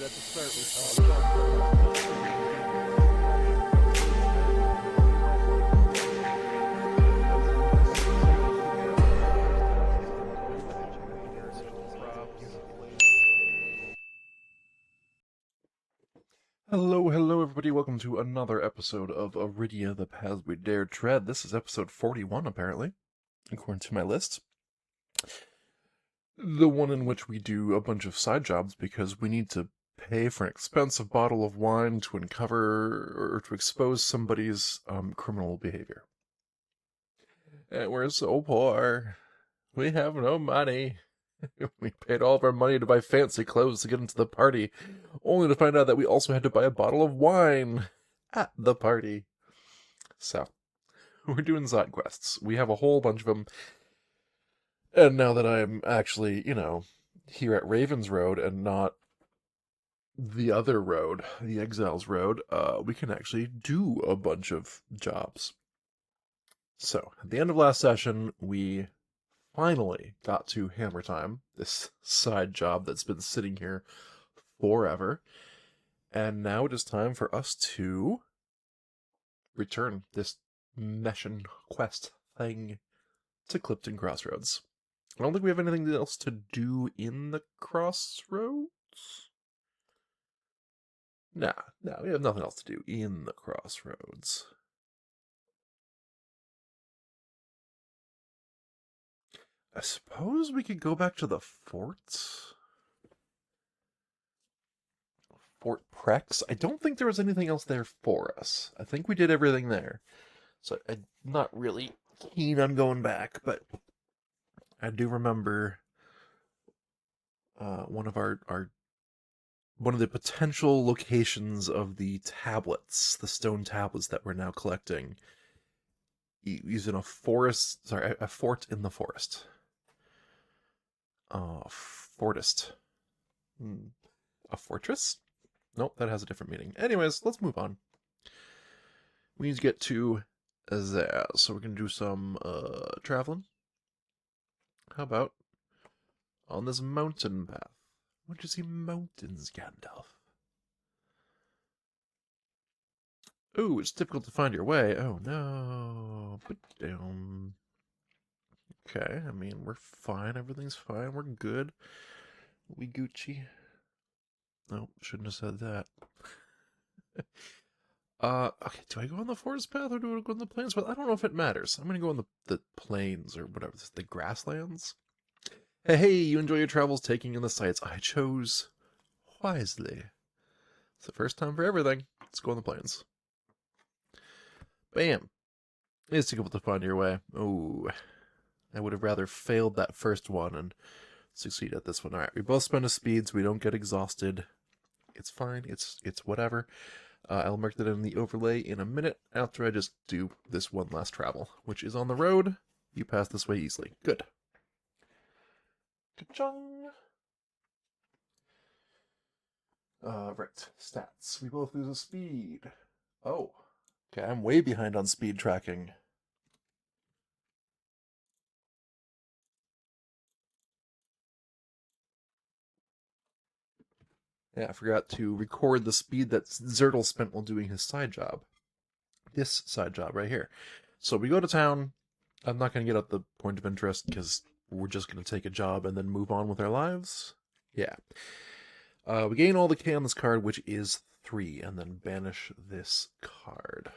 at the start we saw John. Hello, everybody. Welcome to another episode of Arydia, the Paths We Dare Tread. This is episode 41, apparently, according to my list. The one in which we do a bunch of side jobs because we need to pay for an expensive bottle of wine to uncover or to expose somebody's criminal behavior. And we're so poor. We have no money. We paid all of our money to buy fancy clothes to get into the party, only to find out that we also had to buy a bottle of wine at the party. So, we're doing side quests. We have a whole bunch of them. And now that I'm actually, here at Ravens Road and not the other road, the Exiles Road, we can actually do a bunch of jobs. So, at the end of last session, we finally got to Hammer Time, this side job that's been sitting here forever. And now it is time for us to return this mission quest thing to Clifton Crossroads. I don't think we have anything else to do in the Crossroads. Nah, we have nothing else to do in the Crossroads. I suppose we could go back to the fort. Fort Prex. I don't think there was anything else there for us. I think we did everything there. So I'm not really keen on going back, but I do remember one of the potential locations of the tablets, the stone tablets that we're now collecting, using a fort in the forest. Fortist. A fortress? Nope, that has a different meaning. Anyways, let's move on. We need to get to there, so we're going to do some traveling. How about on this mountain path? Where'd you see mountains, Gandalf? Ooh, it's difficult to find your way. Oh, no. Put down. Okay, I mean, we're fine. Everything's fine. We're good. We Gucci. Nope, shouldn't have said that. Okay, do I go on the forest path or do I go on the plains? Well, I don't know if it matters. I'm gonna go on the plains or whatever, the grasslands. Hey, you enjoy your travels taking in the sights. I chose wisely. It's the first time for everything. Let's go on the plains. Bam. It's difficult to find your way. Oh, I would have rather failed that first one and succeed at this one. All right, we both spend a speed so we don't get exhausted. It's fine. It's whatever. I'll mark that in the overlay in a minute after I just do this one last travel, which is on the road. You pass this way easily. Good. Ka-chung! Right. Stats. We both lose a speed. Oh. Okay, I'm way behind on speed tracking. Yeah, I forgot to record the speed that Zertle spent while doing his side job. This side job right here. So we go to town. I'm not going to get up the point of interest because we're just going to take a job and then move on with our lives. Yeah. We gain all the K on this card, which is 3, and then banish this card.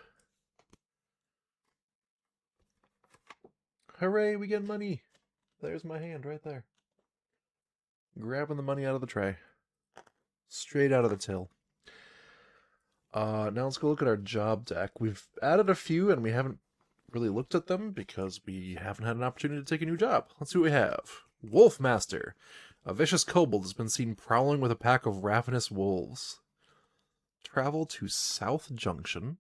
Hooray, we get money! There's my hand right there. Grabbing the money out of the tray. Straight out of the till. Now let's go look at our job deck. We've added a few, and we haven't really looked at them because we haven't had an opportunity to take a new job. Let's see what we have. Wolfmaster. A vicious kobold has been seen prowling with a pack of ravenous wolves. Travel to South Junction.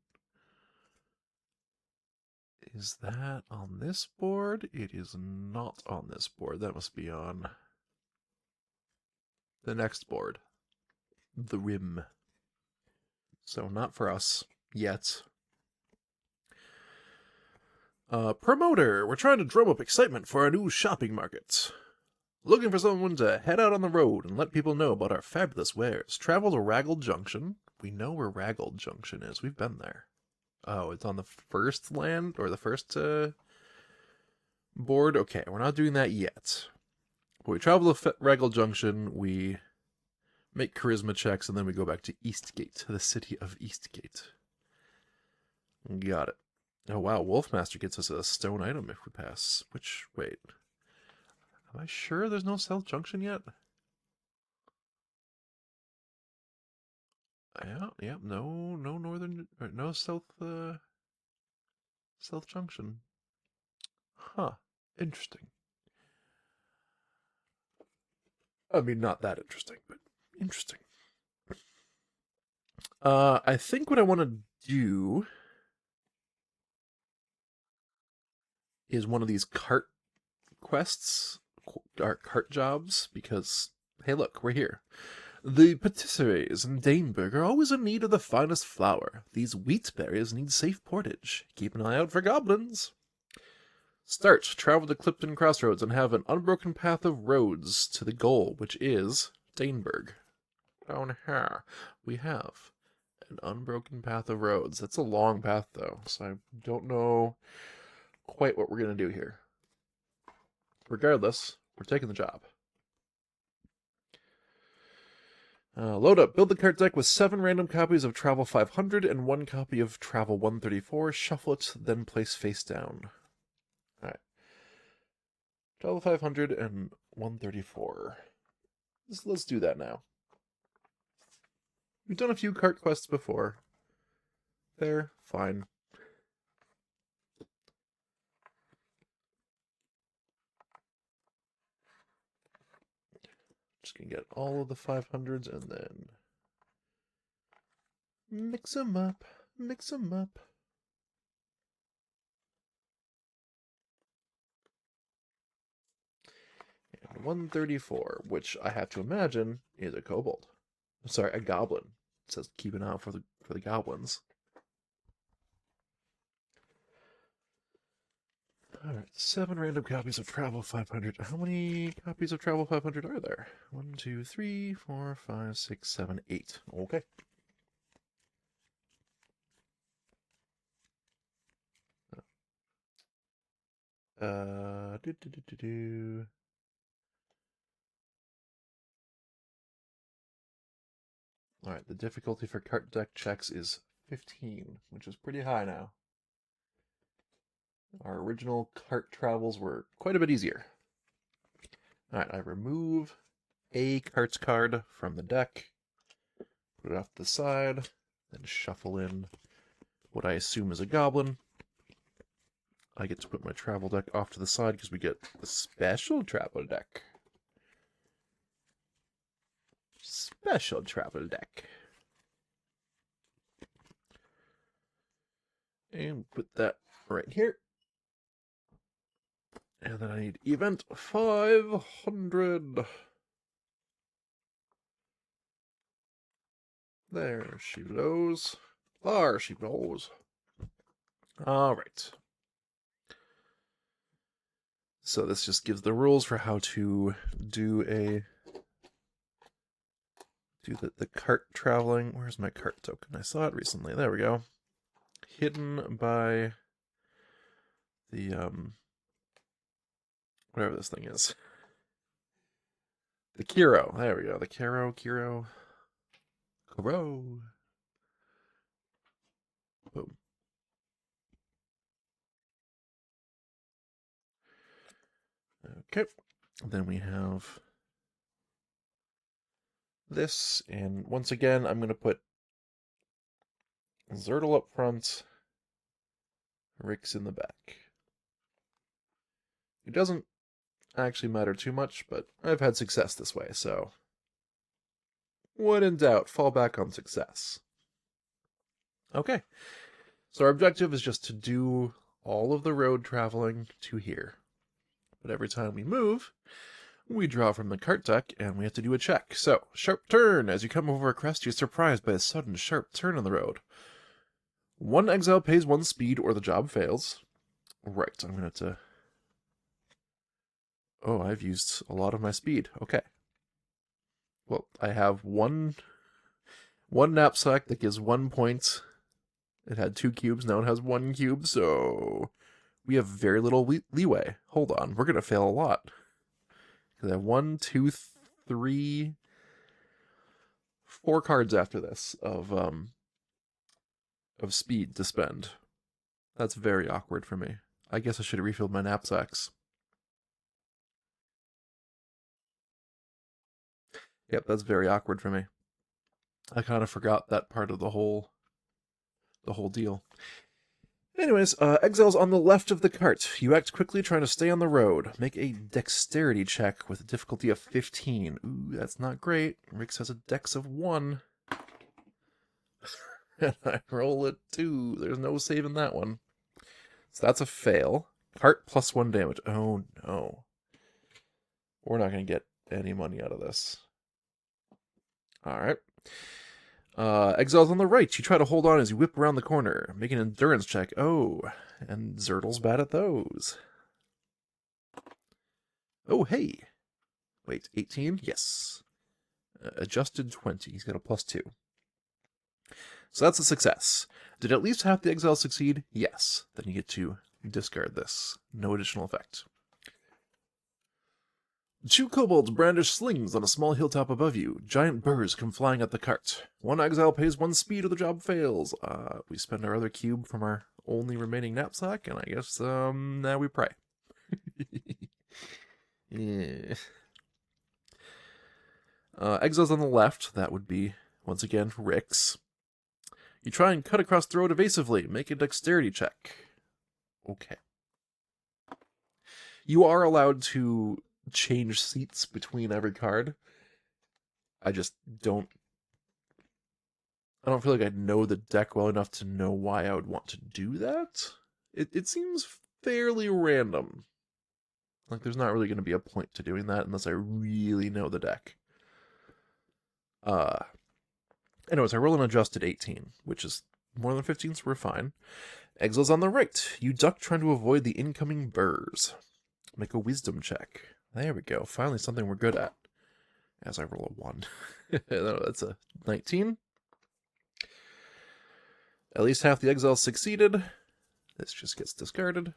Is that on this board? It is not on this board. That must be on the next board. The Rim. So not for us yet. Promoter. We're trying to drum up excitement for our new shopping market. Looking for someone to head out on the road and let people know about our fabulous wares. Travel to Raggle Junction. We know where Raggle Junction is. We've been there. Oh, it's on the first land or the first board? Okay, we're not doing that yet. But we travel to Raggle Junction, we make charisma checks, and then we go back to Eastgate, the city of Eastgate. Got it. Oh wow, Wolfmaster gets us a stone item if we pass. Wait. Am I sure there's no South Junction yet? Yeah, no northern, or no South Junction. Huh, interesting. I mean, not that interesting, but interesting. I think what I want to do is one of these cart quests, or cart jobs, because, hey look, we're here. The patisseries in Daneburg are always in need of the finest flour. These wheat berries need safe portage. Keep an eye out for goblins. Start. Travel to Clifton Crossroads and have an unbroken path of roads to the goal, which is Daneburg. Down here, we have an unbroken path of roads. That's a long path, though, so I don't know quite what we're going to do here. Regardless, we're taking the job. Load up. Build the cart deck with 7 random copies of Travel 500 and 1 copy of Travel 134. Shuffle it, then place face down. Alright. Travel 500 and 134. Let's do that now. We've done a few cart quests before. They're fine. Just gonna get all of the 500s and then mix them up. And 134, which I have to imagine is a kobold. Sorry, a goblin. It says keep an eye out for the goblins. Alright, 7 random copies of Travel 500. How many copies of Travel 500 are there? 1, 2, 3, 4, 5, 6, 7, 8. Okay. Alright, the difficulty for cart deck checks is 15, which is pretty high now. Our original cart travels were quite a bit easier. Alright, I remove a cart's card from the deck, put it off to the side, then shuffle in what I assume is a goblin. I get to put my travel deck off to the side because we get the special travel deck. Special travel deck. And put that right here. And then I need event 500. There she blows. There she blows. Alright. So this just gives the rules for how to do the cart traveling. Where's my cart token? I saw it recently. There we go. Hidden by the whatever this thing is. The Kiro. There we go. The Kiro. Boom. Okay. Then we have this, and once again, I'm going to put Zertle up front, Rick's in the back. It doesn't actually matter too much, but I've had success this way, so when in doubt, fall back on success. Okay, so our objective is just to do all of the road traveling to here. But every time we move, we draw from the cart deck, and we have to do a check. So, sharp turn. As you come over a crest, you're surprised by a sudden sharp turn on the road. 1 exile pays 1 speed, or the job fails. Right, I'm going to have to Oh, I've used a lot of my speed. Okay. Well, I have one knapsack that gives 1 point. It had 2 cubes, now it has 1 cube, so we have very little leeway. Hold on, we're gonna fail a lot. Because I have 1, 2, 3, 4 cards after this of speed to spend. That's very awkward for me. I guess I should have refilled my knapsacks. Yep, that's very awkward for me. I kind of forgot that part of the whole deal. Anyways, exiles on the left of the cart. You act quickly, trying to stay on the road. Make a dexterity check with a difficulty of 15. Ooh, that's not great. Rix has a dex of 1. And I roll a 2. There's no saving that one. So that's a fail. Cart plus 1 damage. Oh no. We're not going to get any money out of this. Alright. Exiles on the right. You try to hold on as you whip around the corner. Make an endurance check. Oh, and Zertl's bad at those. Oh, hey. Wait, 18? Yes. Adjusted 20. He's got a plus 2. So that's a success. Did at least half the exiles succeed? Yes. Then you get to discard this. No additional effect. 2 kobolds brandish slings on a small hilltop above you. Giant burrs come flying at the cart. 1 exile pays 1 speed or the job fails. We spend our other cube from our only remaining knapsack, and I guess, now we pray. Yeah. Exiles on the left, that would be, once again, Rix. You try and cut across the road evasively. Make a dexterity check. Okay. You are allowed to change seats between every card. I just don't... I don't feel like I know the deck well enough to know why I would want to do that. It seems fairly random. Like, there's not really going to be a point to doing that unless I really know the deck. Anyways, I roll an adjusted 18, which is more than 15, so we're fine. Exiles on the right. You duck trying to avoid the incoming burrs. Make a wisdom check. There we go. Finally something we're good at. As I roll a 1. No, that's a 19. At least half the exiles succeeded. This just gets discarded.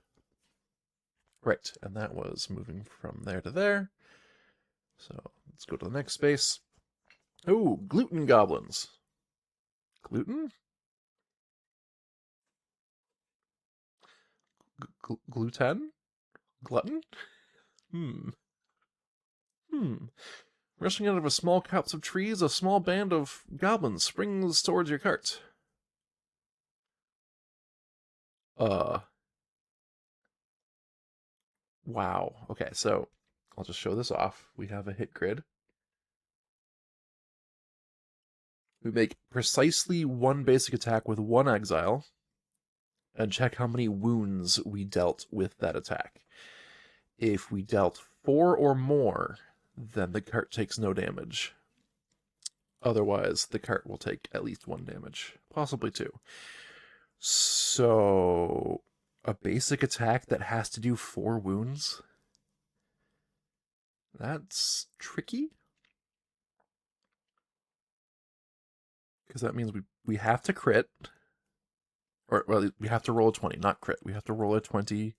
Right, and that was moving from there to there. So let's go to the next space. Oh, gluten goblins. Gluten? Gluten? Glutton? Rushing out of a small copse of trees, a small band of goblins springs towards your cart. Wow. Okay, so I'll just show this off. We have a hit grid. We make precisely 1 basic attack with 1 exile, and check how many wounds we dealt with that attack. If we dealt 4 or more, then the cart takes no damage. Otherwise, the cart will take at least 1 damage, possibly 2. So, a basic attack that has to do 4 wounds? That's tricky. Because that means we have to crit. Or, well, we have to roll a 20, not crit. We have to roll a 20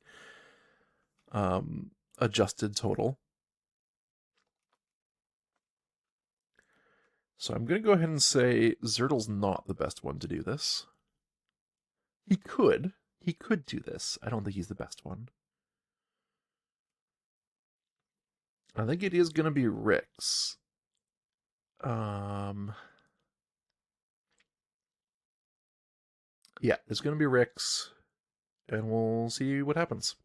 adjusted total. So I'm going to go ahead and say Zertl's not the best one to do this. He could. He could do this. I don't think he's the best one. I think it is going to be Rix. Yeah, it's going to be Rix. And we'll see what happens.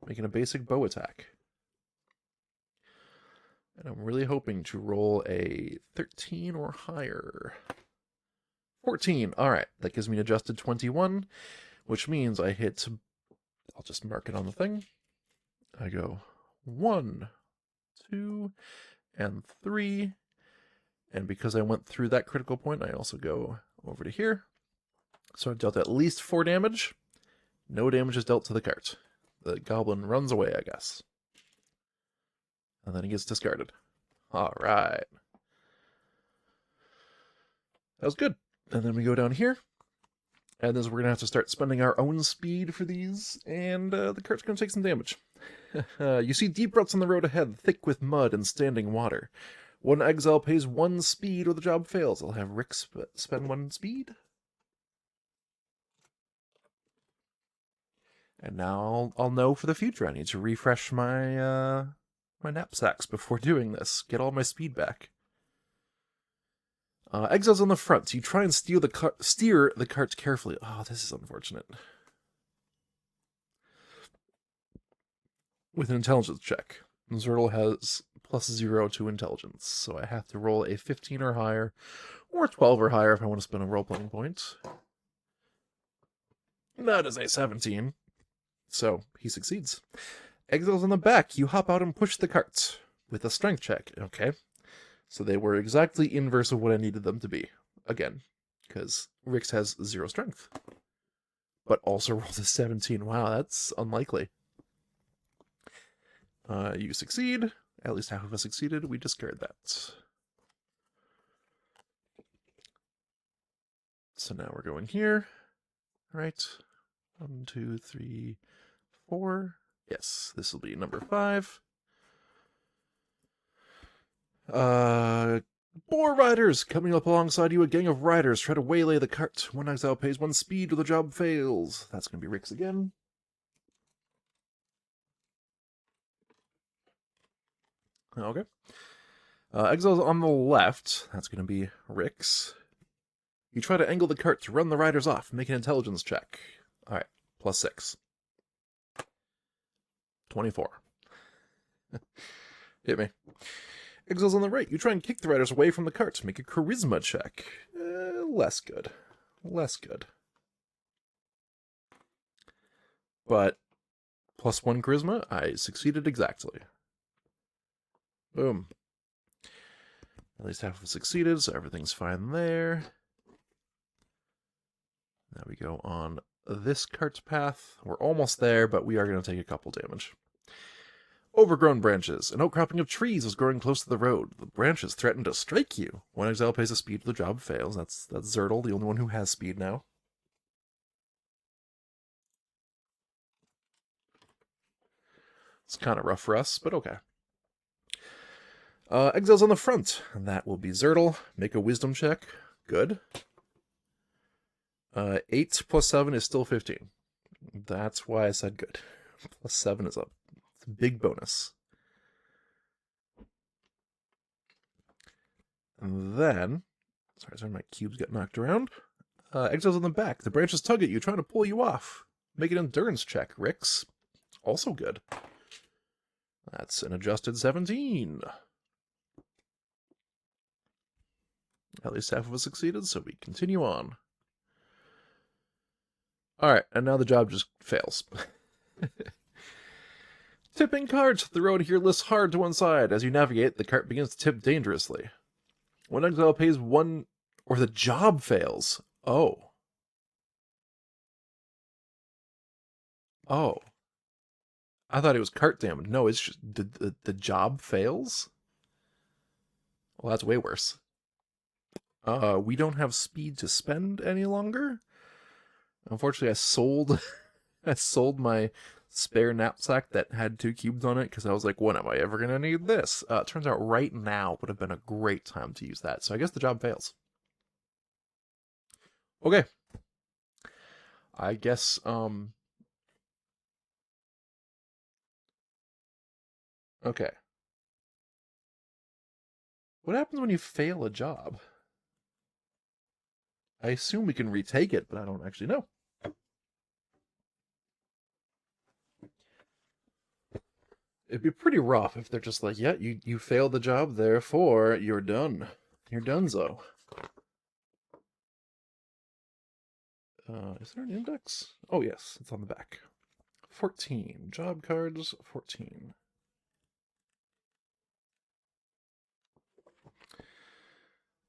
Making a basic bow attack. And I'm really hoping to roll a 13 or higher. 14. All right, that gives me an adjusted 21, which means I hit... I'll just mark it on the thing. I go 1, 2, and 3. And because I went through that critical point, I also go over to here. So I've dealt at least 4 damage. No damage is dealt to the cart. The goblin runs away, I guess. And then he gets discarded. All right. That was good. And then we go down here. And this, we're going to have to start spending our own speed for these. And the cart's going to take some damage. You see deep ruts on the road ahead, thick with mud and standing water. One exile pays 1 speed or the job fails. I'll have Rick spend 1 speed. And now I'll know for the future. I need to refresh my my knapsacks before doing this. Get all my speed back. Exiles on the front. You try and steer the cart carefully. Oh, this is unfortunate. With an intelligence check. Zertle has +0 to intelligence, so I have to roll a 15 or higher, or 12 or higher if I want to spend a role-playing point. That is a 17. So, he succeeds. Exiles on the back. You hop out and push the cart with a strength check. Okay. So they were exactly inverse of what I needed them to be. Again, because Rix has 0 strength. But also rolled a 17. Wow, that's unlikely. You succeed. At least half of us succeeded. We discard that. So now we're going here. All right. 1, 2, 3, 4. Yes, this will be number 5. Boar riders coming up alongside you. A gang of riders try to waylay the cart. 1 exile pays 1 speed or the job fails. That's going to be Rick's again. Okay. Exiles on the left. That's going to be Rick's. You try to angle the cart to run the riders off. Make an intelligence check. All right. +6. 24. Hit me. Exiles on the right. You try and kick the riders away from the cart. Make a charisma check. Less good. Less good. But +1 charisma, I succeeded exactly. Boom. At least half of it succeeded, so everything's fine there. Now we go on this cart's path. We're almost there, but we are going to take a couple damage. Overgrown branches. An outcropping of trees was growing close to the road. The branches threatened to strike you. 1 exile pays a speed, the job fails. That's Zertle, the only one who has speed now. It's kind of rough for us, but okay. Exiles on the front. And that will be Zertle. Make a wisdom check. Good. 8 + 7 is still 15. That's why I said good. +7 is a big bonus. And then, sorry, my cubes got knocked around. Exiles on the back. The branches tug at you, trying to pull you off. Make an endurance check, Rix. Also good. That's an adjusted 17. At least half of us succeeded, so we continue on. Alright, and now the job just fails. Tipping cart. The road here lifts hard to one side. As you navigate, the cart begins to tip dangerously. 1 exile pays 1, or the job fails. Oh. Oh. I thought it was cart damage. No, it's just the job fails? Well, that's way worse. We don't have speed to spend any longer. Unfortunately, I sold my spare knapsack that had 2 cubes on it because I was like, when am I ever gonna need this? It turns out right now would have been a great time to use that. So I guess the job fails. Okay. I guess okay. What happens when you fail a job? I assume we can retake it, but I don't actually know. It'd be pretty rough if they're just like, yeah, you failed the job, therefore you're done. You're donezo. Is there an index? Oh, yes, it's on the back. 14. Job cards, 14.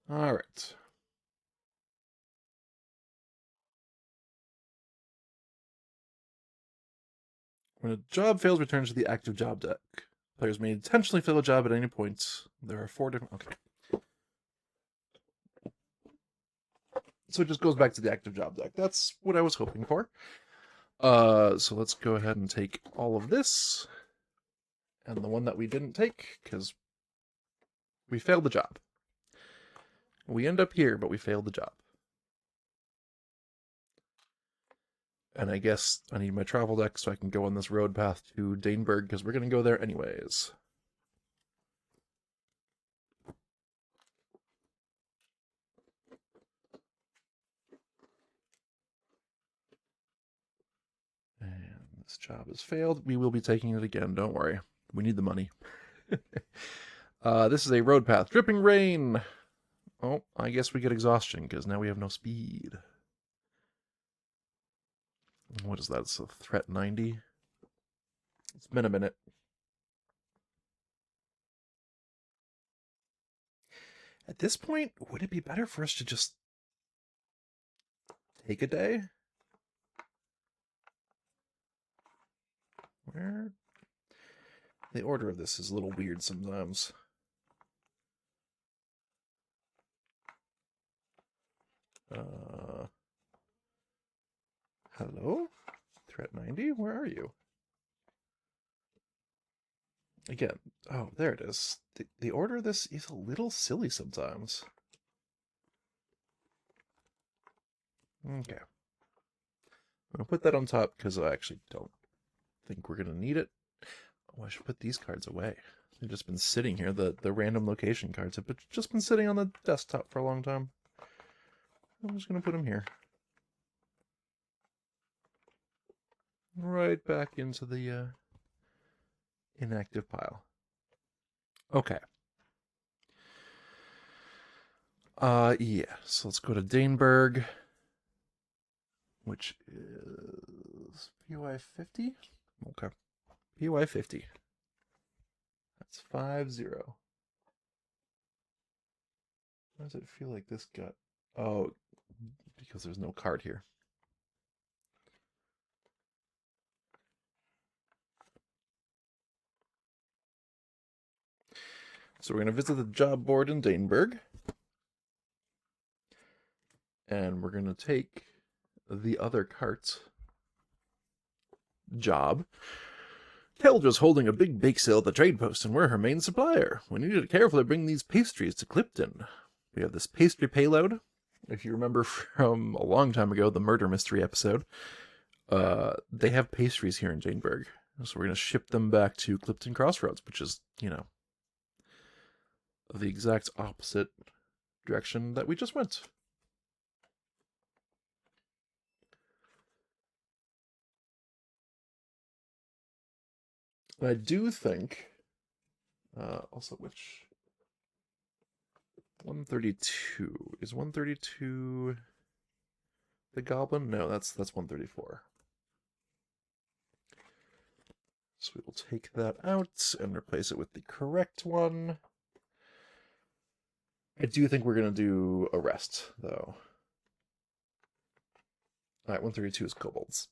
All right. When a job fails, returns to the active job deck. Players may intentionally fail a job at any point. There are 4 different... Okay. So it just goes back to the active job deck. That's what I was hoping for. So let's go ahead and take all of this. And the one that we didn't take, because we failed the job. We end up here, but we failed the job. And I guess I need my travel deck so I can go on this road path to Daneberg, because we're going to go there anyways. And this job has failed. We will be taking it again, don't worry. We need the money. This is a road path. Dripping rain! Oh, I guess we get exhaustion, because now we have no speed. What is that? It's a threat 90? It's been a minute. At this point, would it be better for us to just take a day? Where? The order of this is a little weird sometimes. Hello? Threat 90? Where are you? Again, oh, there it is. The order of this is a little silly sometimes. Okay. I'm going to put that on top because I actually don't think we're going to need it. Oh, I should put these cards away. They've just been sitting here. The random location cards have just been sitting on the desktop for a long time. I'm just going to put them here. Right back into the inactive pile. Okay. Yeah, so let's go to Daneberg, which is PY 50? Okay. PY 50. That's 5-0. Why does it feel like this got... Oh, because there's no card here. So we're going to visit the job board in Daneberg. And we're going to take the other cart's job. Keldra's holding a big bake sale at the trade post, and we're her main supplier. We need to carefully bring these pastries to Clipton. We have this pastry payload. If you remember from a long time ago, the murder mystery episode, they have pastries here in Daneberg. So we're going to ship them back to Clipton Crossroads, which is, you know, the exact opposite direction that we just went. And I do think, also which, 132, is 132 the goblin? No, that's 134. So we will take that out and replace it with the correct one. I do think we're going to do a rest, though. Alright, 132 is kobolds.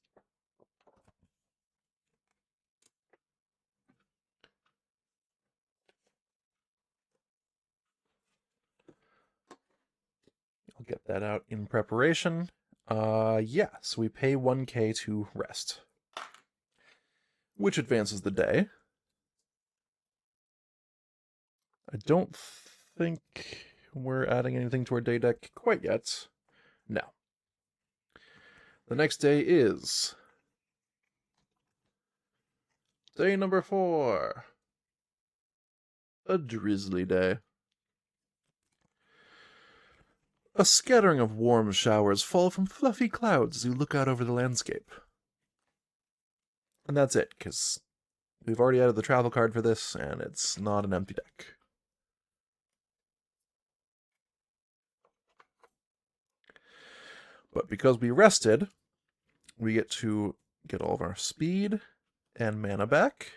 I'll get that out in preparation. Yeah, so we pay 1k to rest, which advances the day. I don't think we're adding anything to our day deck quite yet. No. The next day is day number 4. A drizzly day. A scattering of warm showers fall from fluffy clouds as you look out over the landscape. And that's it, because we've already added the travel card for this, and it's not an empty deck. But because we rested, we get to get all of our speed and mana back.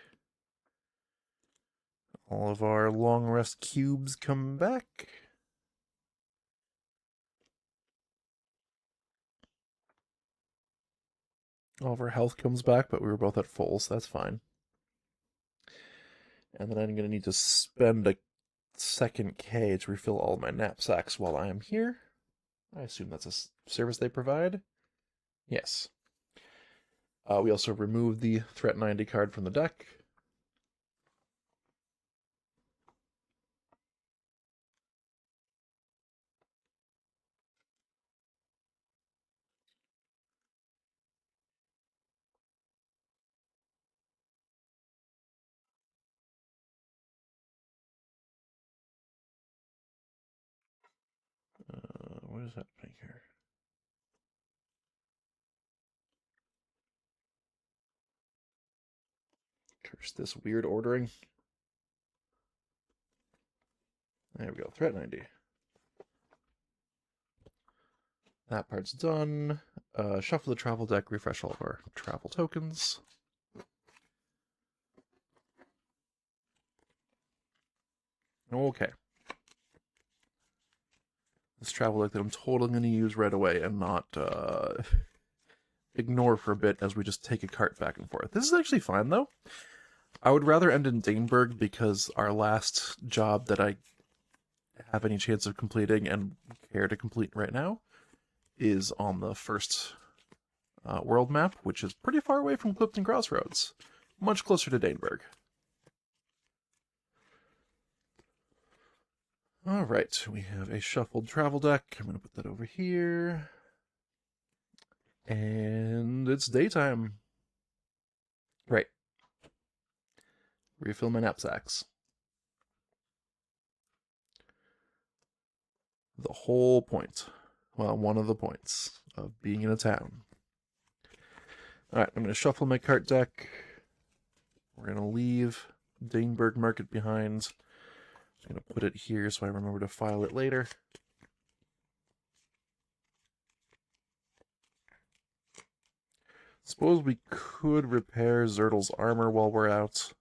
All of our long rest cubes come back. All of our health comes back, but we were both at full, so that's fine. And then I'm going to need to spend a second K to refill all my knapsacks while I am here. I assume that's a service they provide. Yes. We also removed the Threat 90 card from the deck. What is happening here? Curse this weird ordering. There we go, Threat 90. That part's done. Shuffle the travel deck, refresh all of our travel tokens. Okay. This travel deck that I'm totally going to use right away and not ignore for a bit as we just take a cart back and forth. This is actually fine, though. I would rather end in Daneberg because our last job that I have any chance of completing and care to complete right now is on the first world map, which is pretty far away from Clifton Crossroads. Much closer to Daneberg. Alright, we have a shuffled travel deck. I'm going to put that over here. And it's daytime. Right. Refill my knapsacks. The whole point. Well, one of the points of being in a town. Alright, I'm going to shuffle my cart deck. We're going to leave Daneberg Market behind. I'm going to put it here so I remember to file it later. Suppose we could repair Zertle's armor while we're out.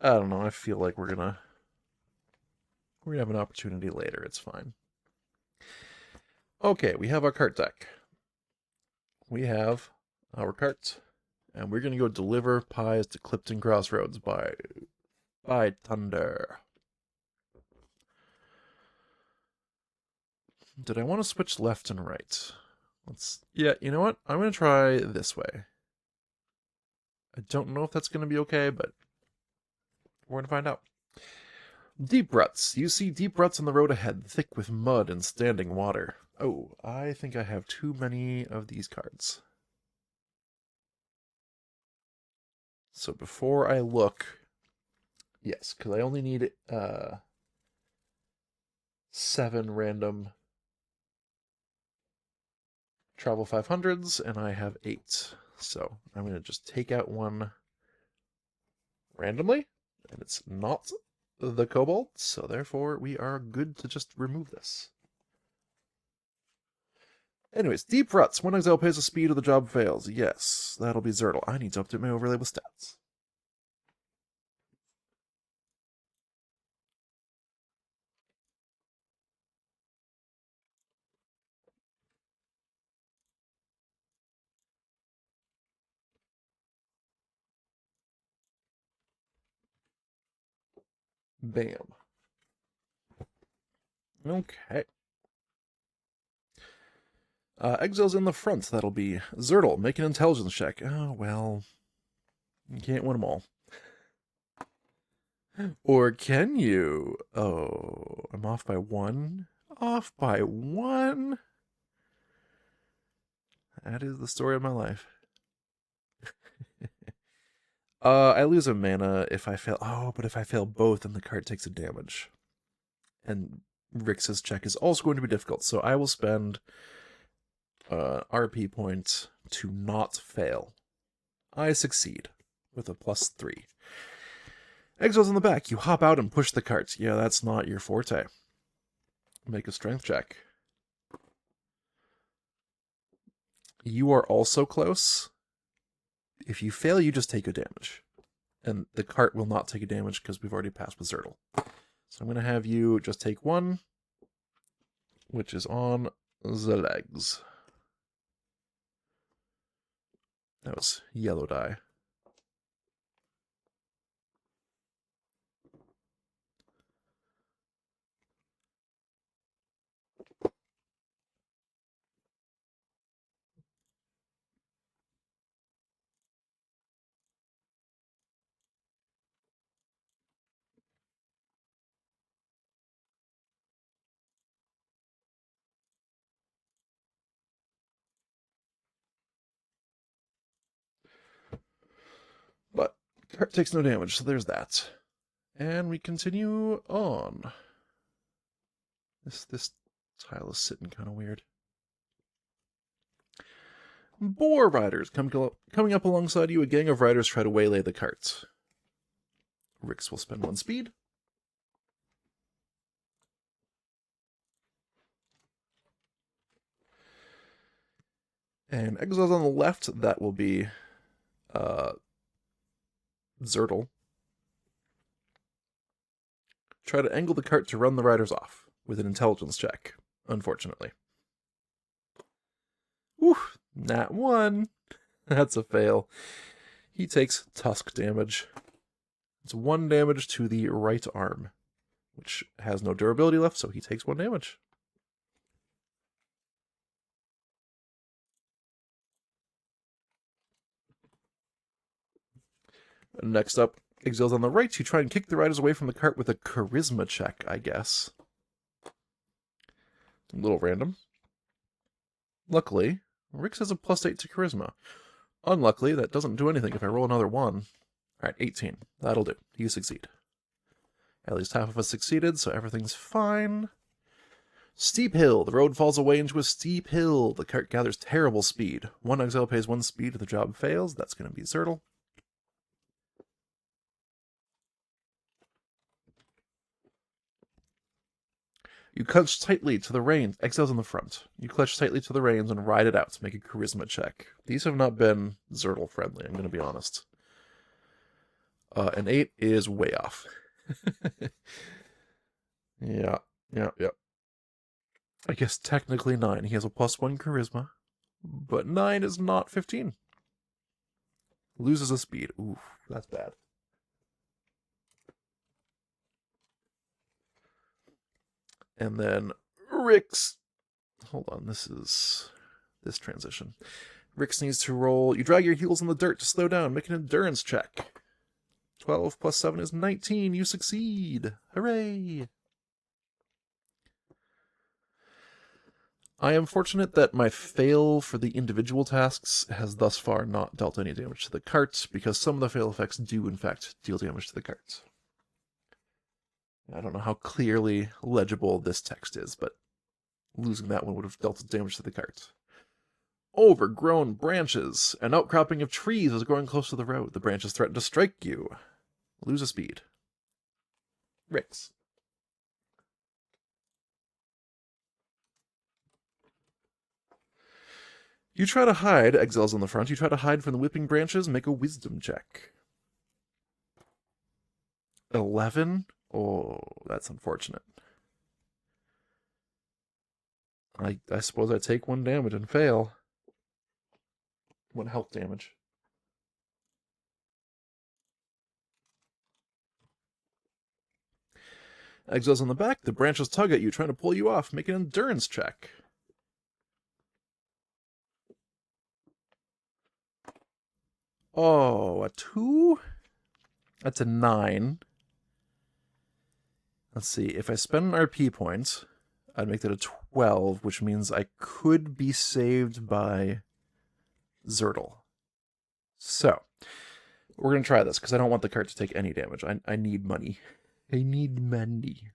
I don't know, I feel like we're gonna have an opportunity later, it's fine. Okay, we have our cart deck. We have our cart, and we're gonna go deliver pies to Clifton Crossroads by thunder. Did I want to switch left and right? Yeah, you know what? I'm gonna try this way. I don't know if that's gonna be okay, but we're gonna find out. Deep ruts. You see deep ruts on the road ahead, thick with mud and standing water. Oh, I think I have too many of these cards. So before I look, yes, because I only need 7 random travel 500s, and I have 8. So I'm going to just take out one randomly, and it's not the kobold, so therefore we are good to just remove this. Anyways, deep ruts. One exile pays the speed or the job fails. Yes, that'll be Zertle. I need to update my overlay with stats. Bam. Okay. Exile's in the front. That'll be Zertle. Make an intelligence check. Oh, well. You can't win them all. Or can you? Oh, I'm off by 1. Off by 1? That is the story of my life. I lose a mana if I fail. Oh, but if I fail both, then the card takes a damage. And Rix's check is also going to be difficult, so I will spend RP points to not fail. I succeed with a +3. Exile's in the back. You hop out and push the carts. Yeah, that's not your forte. Make a strength check. You are also close. If you fail, you just take a damage. And the cart will not take a damage because we've already passed with Zertle. So I'm going to have you just take 1, which is on the legs. That was yellow die. But card takes no damage, so there's that. And we continue on. This tile is sitting kind of weird. Boar riders coming up alongside you. A gang of riders try to waylay the carts. Rix will spend 1 speed. And exiles on the left, that will be Zertle. Try to angle the cart to run the riders off with an intelligence check, unfortunately. Whew, nat 1. That's a fail. He takes tusk damage. It's 1 damage to the right arm, which has no durability left, so he takes 1 damage. Next up, exiles on the right. You try and kick the riders away from the cart with a charisma check, I guess. A little random. Luckily, Rix has a +8 to charisma. Unluckily, that doesn't do anything if I roll another 1. Alright, 18. That'll do. You succeed. At least half of us succeeded, so everything's fine. Steep hill. The road falls away into a steep hill. The cart gathers terrible speed. 1 exile pays 1 speed if the job fails. That's going to be Zertle. You clutch tightly to the reins. Exiles in the front. You clutch tightly to the reins and ride it out to make a charisma check. These have not been Zertle friendly, I'm going to be honest. An 8 is way off. Yeah. I guess technically 9. He has a +1 charisma, but 9 is not 15. Loses a speed. Ooh, that's bad. And then Rix. Hold on, this transition. Rix needs to roll. You drag your heels in the dirt to slow down. Make an endurance check. 12 + 7 is 19. You succeed. Hooray! I am fortunate that my fail for the individual tasks has thus far not dealt any damage to the cart, because some of the fail effects do, in fact, deal damage to the cart. I don't know how clearly legible this text is, but losing that one would have dealt damage to the cart. Overgrown branches. An outcropping of trees is growing close to the road. The branches threaten to strike you. Lose a speed. Rix. You try to hide, exiles on the front. You try to hide from the whipping branches. Make a wisdom check. 11? Oh, that's unfortunate. I suppose I take 1 damage and fail. 1 health damage. Exiles on the back. The branches tug at you, trying to pull you off. Make an endurance check. Oh, a 2? That's a 9. Let's see. If I spend an RP point, I'd make that a 12, which means I could be saved by Zertle. So, we're going to try this, because I don't want the cart to take any damage. I need money. I need money.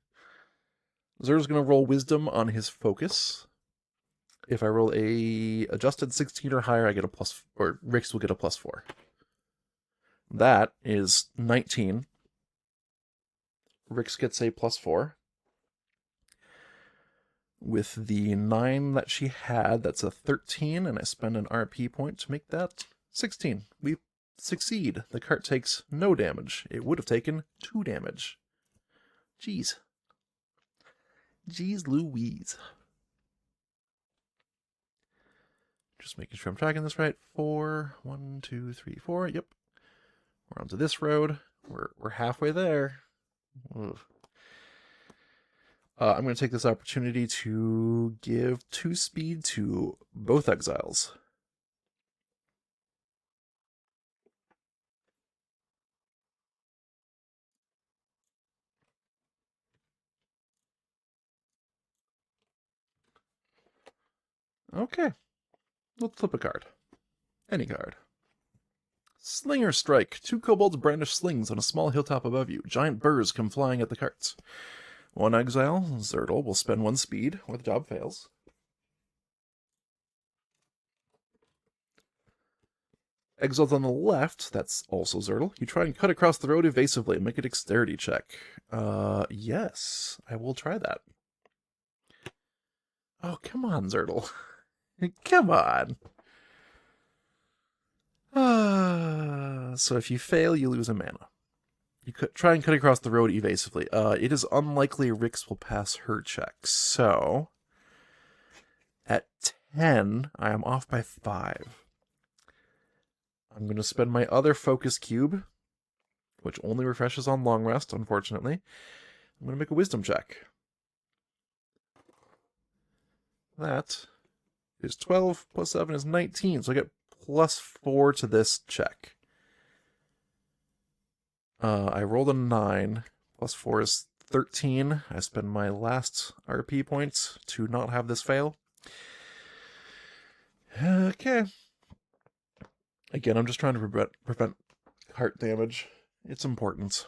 Zertle's going to roll Wisdom on his focus. If I roll a adjusted 16 or higher, I get a plus, or Rix will get a +4. That is 19. Rix gets a +4. With the 9 that she had, that's a 13, and I spend an RP point to make that 16. We succeed. The cart takes no damage. It would have taken 2 damage. Jeez. Jeez Louise. Just making sure I'm tracking this right. 4, 1, 2, 3, 4. Yep. We're onto this road. We're halfway there. I'm going to take this opportunity to give 2 speed to both exiles. Okay. Let's flip a card. Any card. Slinger Strike. 2 kobolds brandish slings on a small hilltop above you. Giant burrs come flying at the carts. 1 exile, Zertle, will spend 1 speed, or the job fails. Exiled on the left, that's also Zertle. You try and cut across the road evasively and make a dexterity check. Yes, I will try that. Oh, come on, Zertle. Come on. So if you fail, you lose a mana. You could try and cut across the road evasively. It is unlikely Rix will pass her check. So at 10, I am off by 5. I'm going to spend my other focus cube, which only refreshes on long rest, unfortunately. I'm going to make a wisdom check. That is 12 plus 7 is 19, so I get plus 4 to this check. I rolled a 9. Plus 4 is 13. I spend my last RP points to not have this fail. Okay. Again, I'm just trying to prevent heart damage. It's important.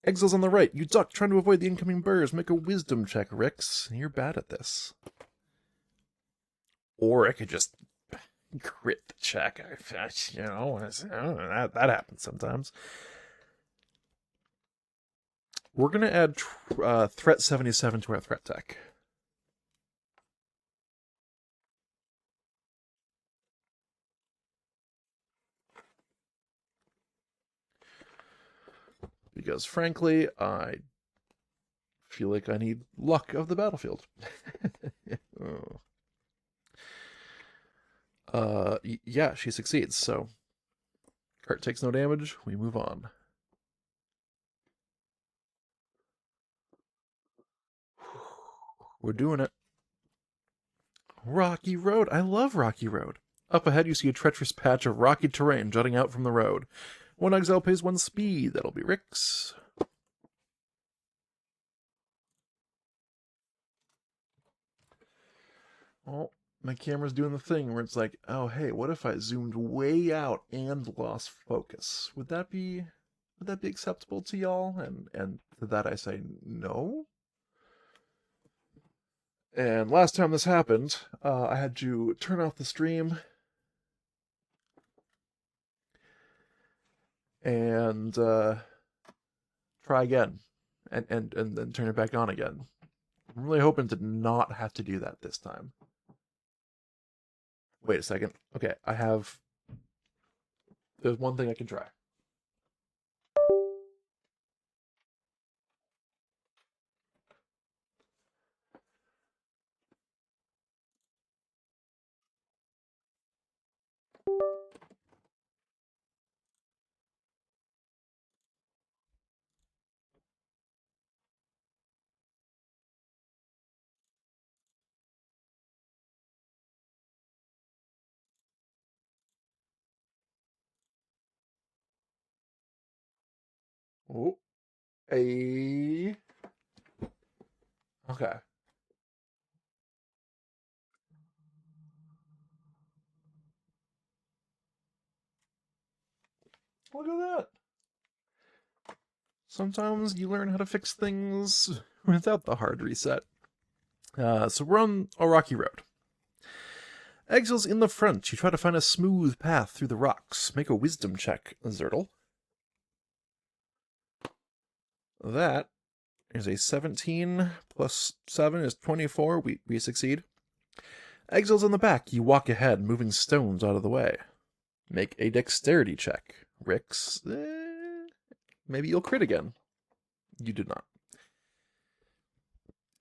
Exiles on the right. You duck, trying to avoid the incoming burrs. Make a wisdom check, Rix. You're bad at this. Or I could just crit the check. You know, that happens sometimes. We're going to add Threat 77 to our threat deck. Because, frankly, I feel like I need luck of the battlefield. Yeah, she succeeds, so cart takes no damage, we move on. We're doing it. Rocky Road. I love Rocky Road. Up ahead, you see a treacherous patch of rocky terrain jutting out from the road. 1 exile pays 1 speed. That'll be Rix. Oh, my camera's doing the thing where it's like, oh, hey, what if I zoomed way out and lost focus? Would that be acceptable to y'all? And to that I say no. And last time this happened, I had to turn off the stream and try again, and then turn it back on again. I'm really hoping to not have to do that this time. Wait a second. Okay, there's one thing I can try. Oh, okay. Look at that. Sometimes you learn how to fix things without the hard reset. So we're on a rocky road. Exiles in the front. You try to find a smooth path through the rocks. Make a wisdom check, Zertle. That is a 17 plus 7 is 24. We succeed. Exiles in the back. You walk ahead, moving stones out of the way. Make a dexterity check. Rix, maybe you'll crit again. You did not.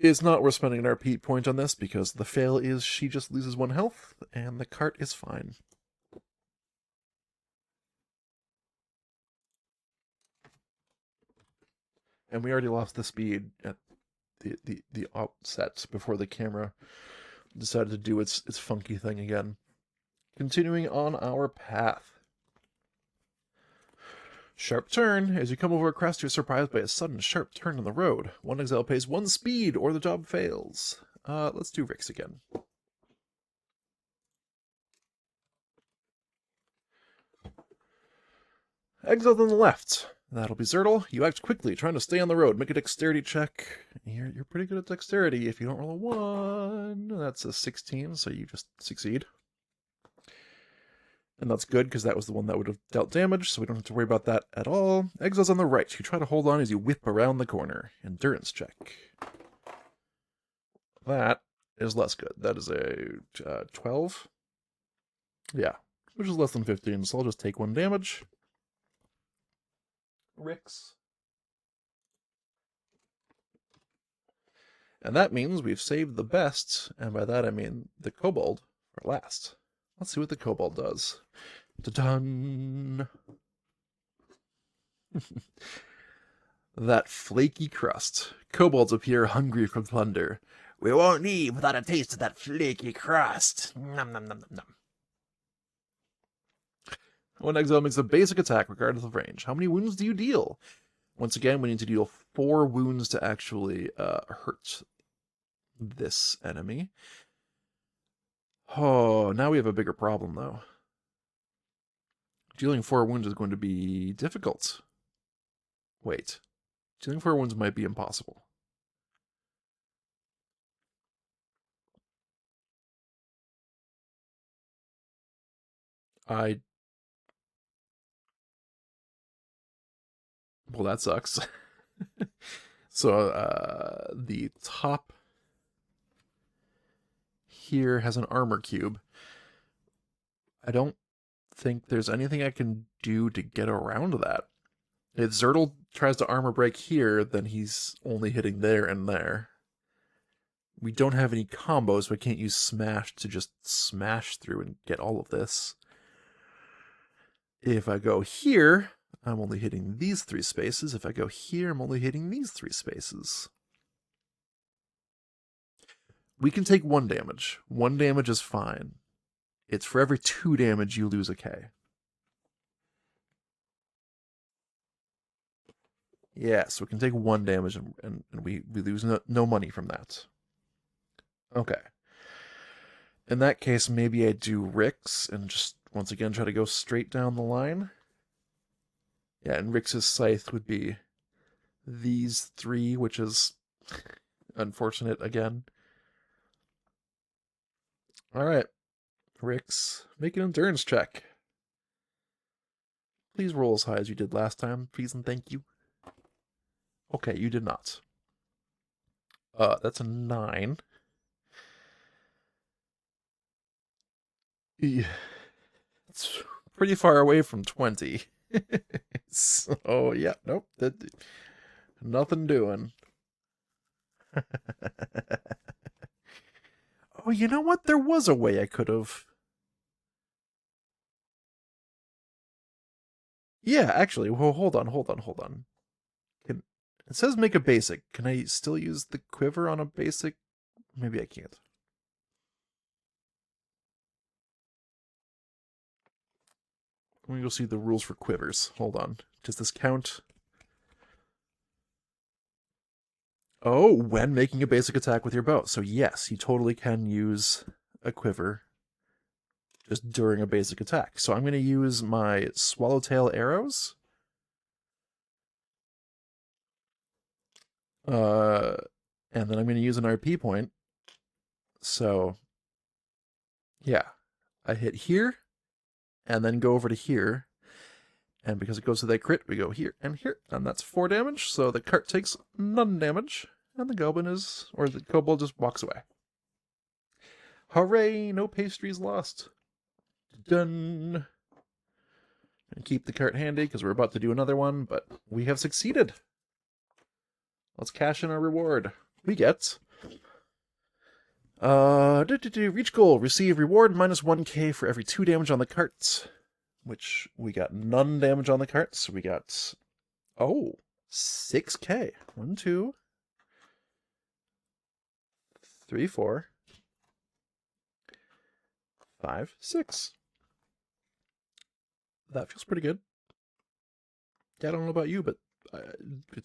It's not worth spending an RP point on this because the fail is she just loses 1 health and the cart is fine. And we already lost the speed at the outset before the camera decided to do its funky thing again. Continuing on our path. Sharp turn. As you come over a crest, you're surprised by a sudden sharp turn in the road. 1 exile pays 1 speed, or the job fails. Let's do Rix again. Exile on the left. That'll be Zertle. You act quickly, trying to stay on the road. Make a dexterity check. You're pretty good at dexterity. If you don't roll a 1, that's a 16, so you just succeed. And that's good, because that was the one that would have dealt damage, so we don't have to worry about that at all. Exile's on the right. You try to hold on as you whip around the corner. Endurance check. That is less good. That is a 12. Yeah, which is less than 15, so I'll just take 1 damage. Rix. And that means we've saved the best, and by that I mean the kobold, for last. Let's see what the kobold does. Dun. That flaky crust. Kobolds appear hungry for plunder. We won't leave without a taste of that flaky crust. Nom nom nom nom nom. 1 exile makes a basic attack regardless of range. How many wounds do you deal? Once again, we need to deal 4 wounds to actually hurt this enemy. Oh, now we have a bigger problem, though. Dealing 4 wounds is going to be difficult. Wait. Dealing 4 wounds might be impossible. Well, that sucks. So, the top here has an armor cube. I don't think there's anything I can do to get around that. If Zertle tries to armor break here, then he's only hitting there and there. We don't have any combos, so I can't use Smash to just smash through and get all of this. If I go here, I'm only hitting these 3 spaces. If I go here, I'm only hitting these 3 spaces. We can take 1 damage. 1 damage is fine. It's for every 2 damage you lose a K. Yeah, so we can take 1 damage and we lose no money from that. Okay. In that case, maybe I do Rix and just once again try to go straight down the line. Yeah, and Rix's scythe would be these 3, which is unfortunate again. Alright. Rix, make an endurance check. Please roll as high as you did last time, please and thank you. Okay, you did not. That's a 9. Yeah. It's pretty far away from 20. So, yeah, nope. Nothing doing. Oh, you know what? There was a way I could have. Yeah, actually. Well, hold on. It says make a basic. Can I still use the quiver on a basic? Maybe I can't. Let me go see the rules for quivers. Hold on. Does this count? Oh, when making a basic attack with your bow. So yes, you totally can use a quiver just during a basic attack. So I'm going to use my swallowtail arrows. And then I'm going to use an RP point. So, yeah. I hit here, and then go over to here. And because it goes to that crit, we go here, and that's 4 damage. So the cart takes none damage, and the kobold just walks away. Hooray! No pastries lost. Done. And keep the cart handy because we're about to do another one, but we have succeeded. Let's cash in our reward. We get Reach goal. Receive reward minus 1k for every 2 damage on the carts. Which we got none damage on the carts. So we got, 6k. 1, 2, 3, 4, 5, 6. That feels pretty good. Yeah, I don't know about you, but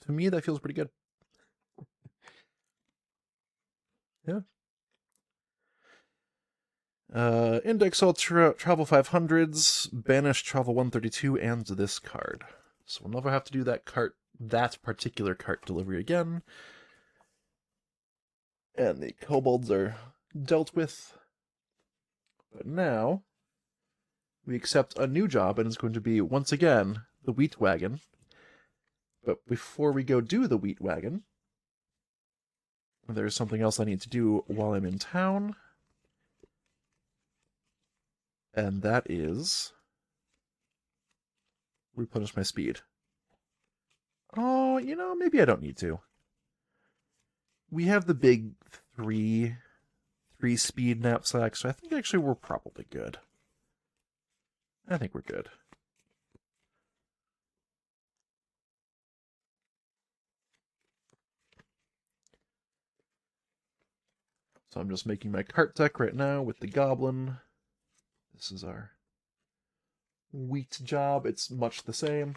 to me that feels pretty good. Yeah. Index all travel 500s, banish travel 132, and this card. So we'll never have to do that particular cart delivery again. And the kobolds are dealt with. But now we accept a new job, and it's going to be, once again, the wheat wagon. But before we go do the wheat wagon, there's something else I need to do while I'm in town. And that is replenish my speed. Oh, maybe I don't need to. We have the big three speed knapsack, so I think actually we're probably good. I think we're good. So I'm just making my cart deck right now with the goblin. This is our wheat job. It's much the same.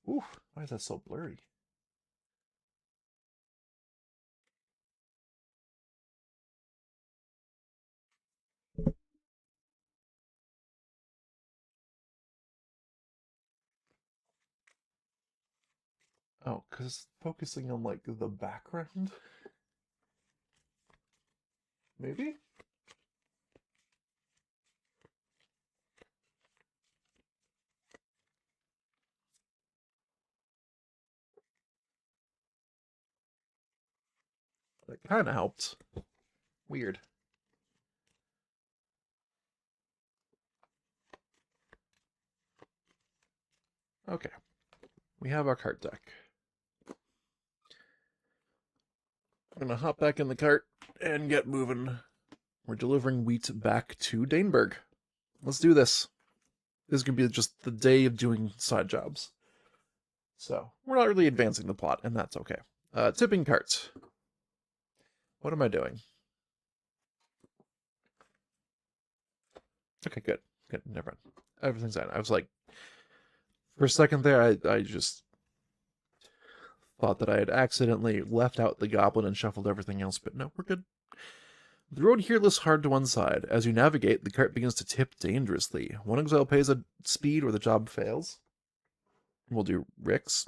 Ooh, why is that so blurry? Oh, because focusing on, like, the background? Maybe? That kind of helped. Weird. Okay. We have our cart deck. I'm gonna hop back in the cart and get moving. We're delivering wheat back to Daneberg. Let's do this. This is gonna be just the day of doing side jobs. So, we're not really advancing the plot, and that's okay. Tipping carts. What am I doing? Okay, good. Good, never mind. Everything's fine. I was like, for a second there, I just thought that I had accidentally left out the goblin and shuffled everything else, but no, we're good. The road here lifts hard to one side. As you navigate, the cart begins to tip dangerously. One exile pays a speed or the job fails. We'll do Rix.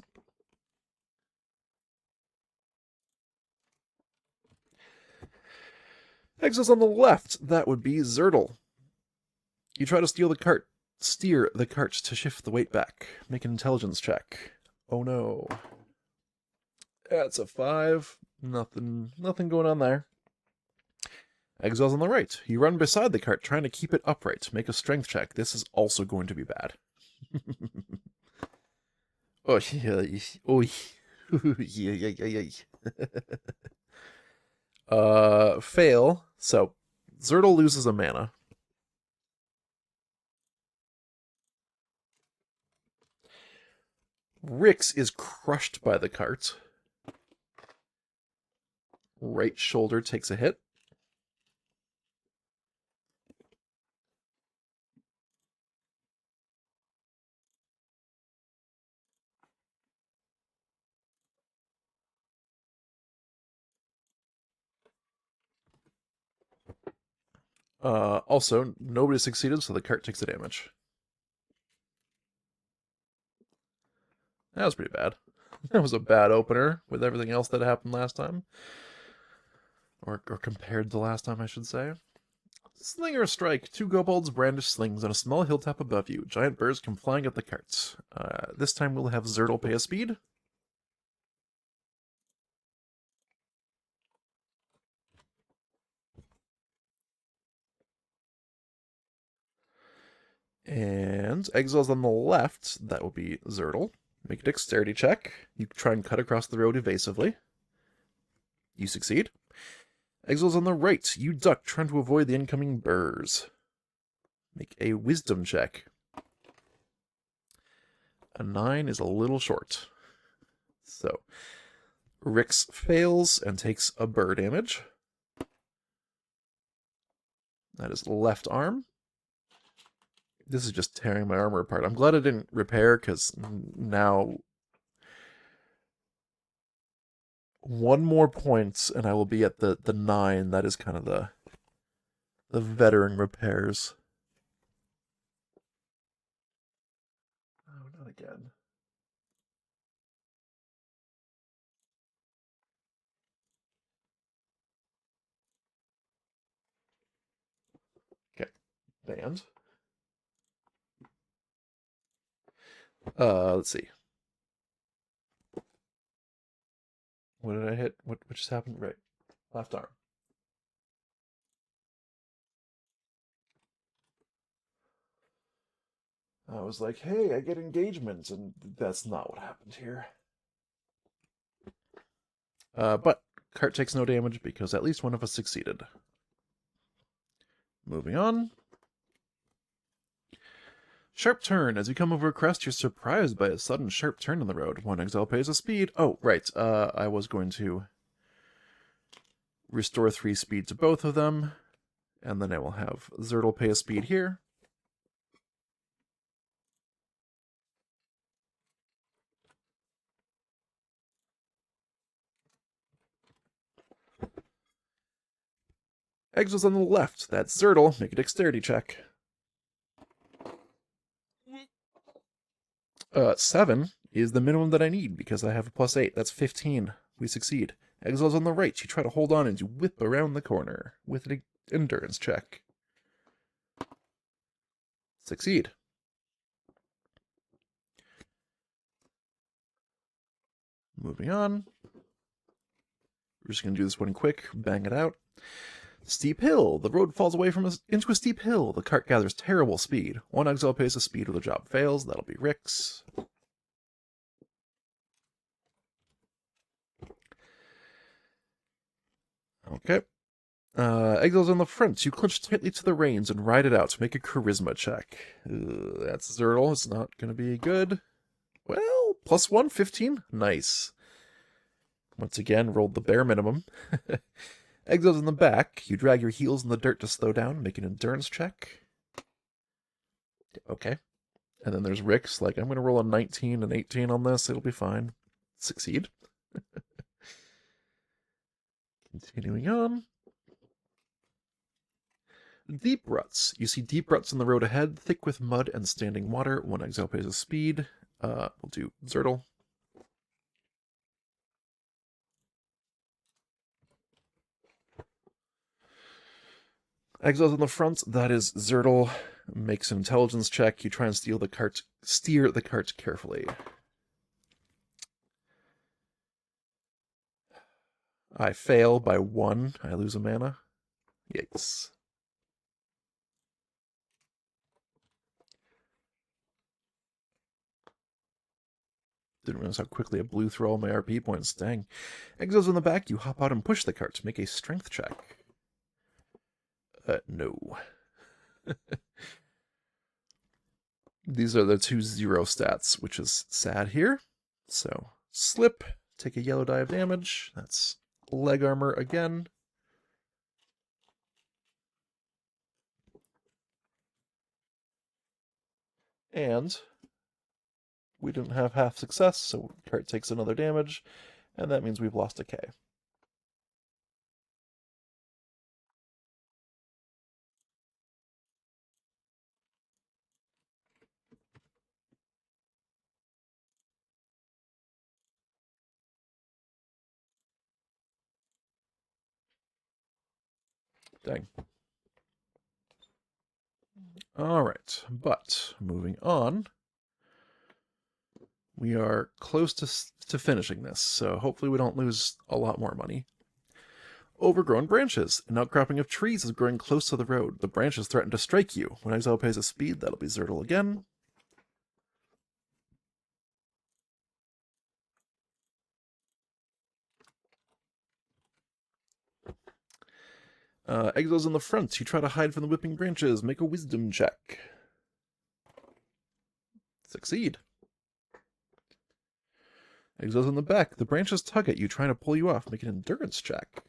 Exiles on the left, that would be Zertle. You try to steer the cart to shift the weight back. Make an intelligence check. Oh no. That's a 5. Nothing going on there. Exiles on the right. You run beside the cart, trying to keep it upright. Make a strength check. This is also going to be bad. Oh, yeah. Oh, yeah. Fail. So, Zertle loses a mana. Rix is crushed by the cart. Right shoulder takes a hit. Also, nobody succeeded, so the cart takes the damage. That was pretty bad. That was a bad opener with everything else that happened last time. Or compared to last time, I should say. Slinger strike. 2 kobolds brandish slings on a small hilltop above you. Giant birds come flying at the carts. This time we'll have Zertle pay a speed. And exiles on the left, that will be Zertle. Make a dexterity check. You try and cut across the road evasively. You succeed. Exil's on the right. You duck, trying to avoid the incoming burrs. Make a wisdom check. A 9 is a little short. So, Rix fails and takes a burr damage. That is left arm. This is just tearing my armor apart. I'm glad I didn't repair, because now 1 more point and I will be at the 9. That is kind of the veteran repairs. Oh, not again. Okay, banned. Let's see. What did I hit? What just happened? Right. Left arm. I was like, hey, I get engagement, and that's not what happened here. But cart takes no damage because at least one of us succeeded. Moving on. Sharp turn. As you come over a crest, you're surprised by a sudden sharp turn on the road. 1 exile pays a speed. Oh, right. I was going to restore 3 speed to both of them, and then I will have Zertle pay a speed here. Exil's on the left. That's Zertle. Make a dexterity check. 7 is the minimum that I need because I have a +8. That's 15. We succeed. Exil's on the right. You try to hold on and you whip around the corner with an endurance check. Succeed. Moving on. We're just going to do this one quick. Bang it out. Steep hill. The road falls away from us into a steep hill. The cart gathers terrible speed. 1 exile pays a speed or the job fails. That'll be Rix. Okay. Exile's on the front. You clutch tightly to the reins and ride it out. Make a charisma check. That's Zertle. It's not going to be good. Well, +1, 15. Nice. Once again, rolled the bare minimum. Exile's in the back. You drag your heels in the dirt to slow down. Make an endurance check. Okay. And then there's Rix. Like, I'm going to roll a 19 and 18 on this. It'll be fine. Succeed. Continuing on. Deep ruts. You see deep ruts in the road ahead, thick with mud and standing water. 1 exile pays a speed. We'll do Zertle. Exile's on the front. That is Zertle. Makes an intelligence check. You try and steer the cart carefully. I fail by 1. I lose a mana. Yikes. Didn't realize how quickly it blew through all my RP points. Dang. Exile's in the back. You hop out and push the cart. Make a strength check. No. These are the 2 0 stats, which is sad here. So, slip, take a yellow die of damage. That's leg armor again. And we didn't have half success, so cart takes another damage, and that means we've lost a K. Dang. Alright, but moving on. We are close to finishing this, so hopefully we don't lose a lot more money. Overgrown branches. An outcropping of trees is growing close to the road. The branches threaten to strike you. When exile pays a speed, that'll be Zertle again. Exiles in the front. You try to hide from the whipping branches. Make a wisdom check. Succeed. Exiles in the back. The branches tug at you, trying to pull you off. Make an endurance check.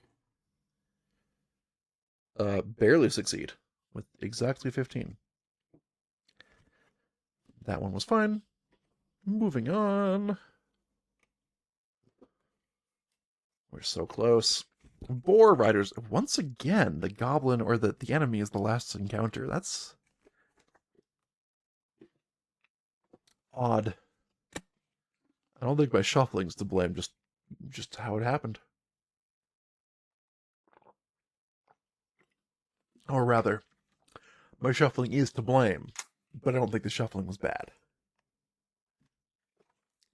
Barely succeed. With exactly 15. That one was fine. Moving on. We're so close. Boar riders. Once again, the goblin or the enemy is the last encounter. That's odd. I don't think my shuffling's to blame, just how it happened. Or rather, my shuffling is to blame, but I don't think the shuffling was bad.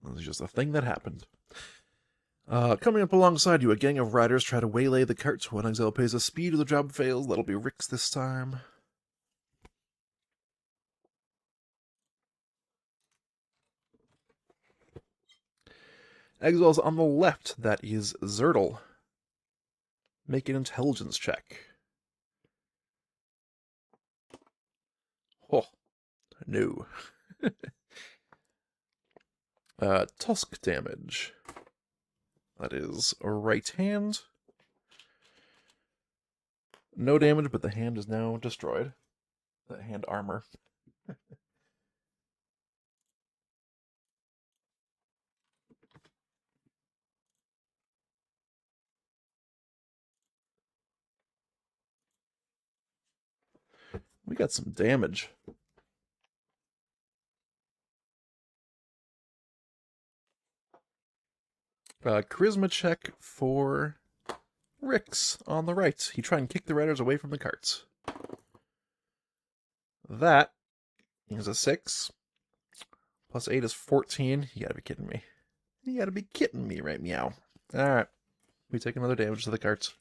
It was just a thing that happened. Coming up alongside you, a gang of riders try to waylay the cart. One exile pays a speed or the job fails. That'll be Rick's this time. Exiles on the left, that is Zertle. Make an intelligence check. Oh, no. Tusk damage. That is a right hand. No damage, but the hand is now destroyed. That hand armor. We got some damage. Charisma check for Rix on the right. He try and kick the riders away from the carts. That is a 6. Plus 8 is 14. You gotta be kidding me. You gotta be kidding me, right, meow. Alright. We take another damage to the carts.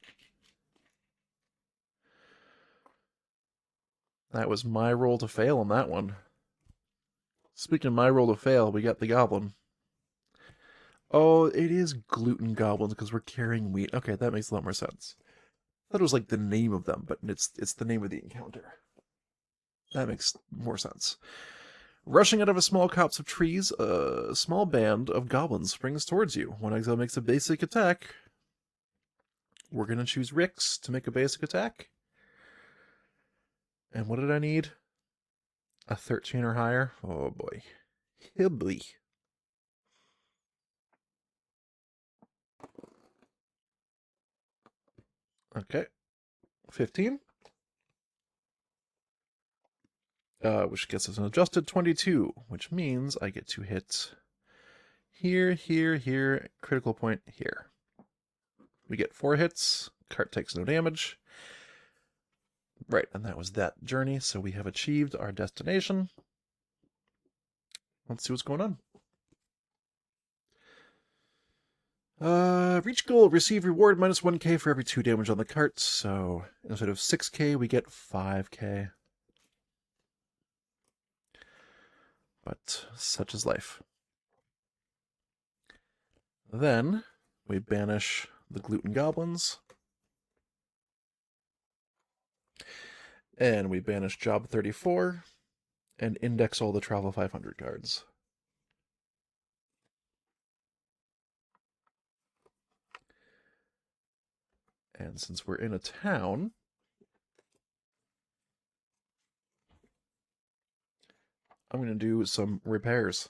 That was my roll to fail on that one. Speaking of my roll to fail, we got the goblin. Oh, it is gluten goblins because we're carrying wheat. Okay, that makes a lot more sense. I thought it was like the name of them, but it's the name of the encounter. That makes more sense. Rushing out of a small copse of trees, a small band of goblins springs towards you. One exile makes a basic attack. We're going to choose Rix to make a basic attack. And what did I need? A 13 or higher? Oh boy. Hibbly. Okay. 15. Which gets us an adjusted 22, which means I get to hit here, here, here, critical point here. We get 4 hits. Cart takes no damage. Right, and that was that journey, so we have achieved our destination. Let's see what's going on. Reach goal, receive reward minus 1k for every 2 damage on the cart, so instead of 6k, we get 5k. But such is life. Then we banish the gluten goblins. And we banish job 34 and index all the travel 500 cards. And since we're in a town, I'm going to do some repairs.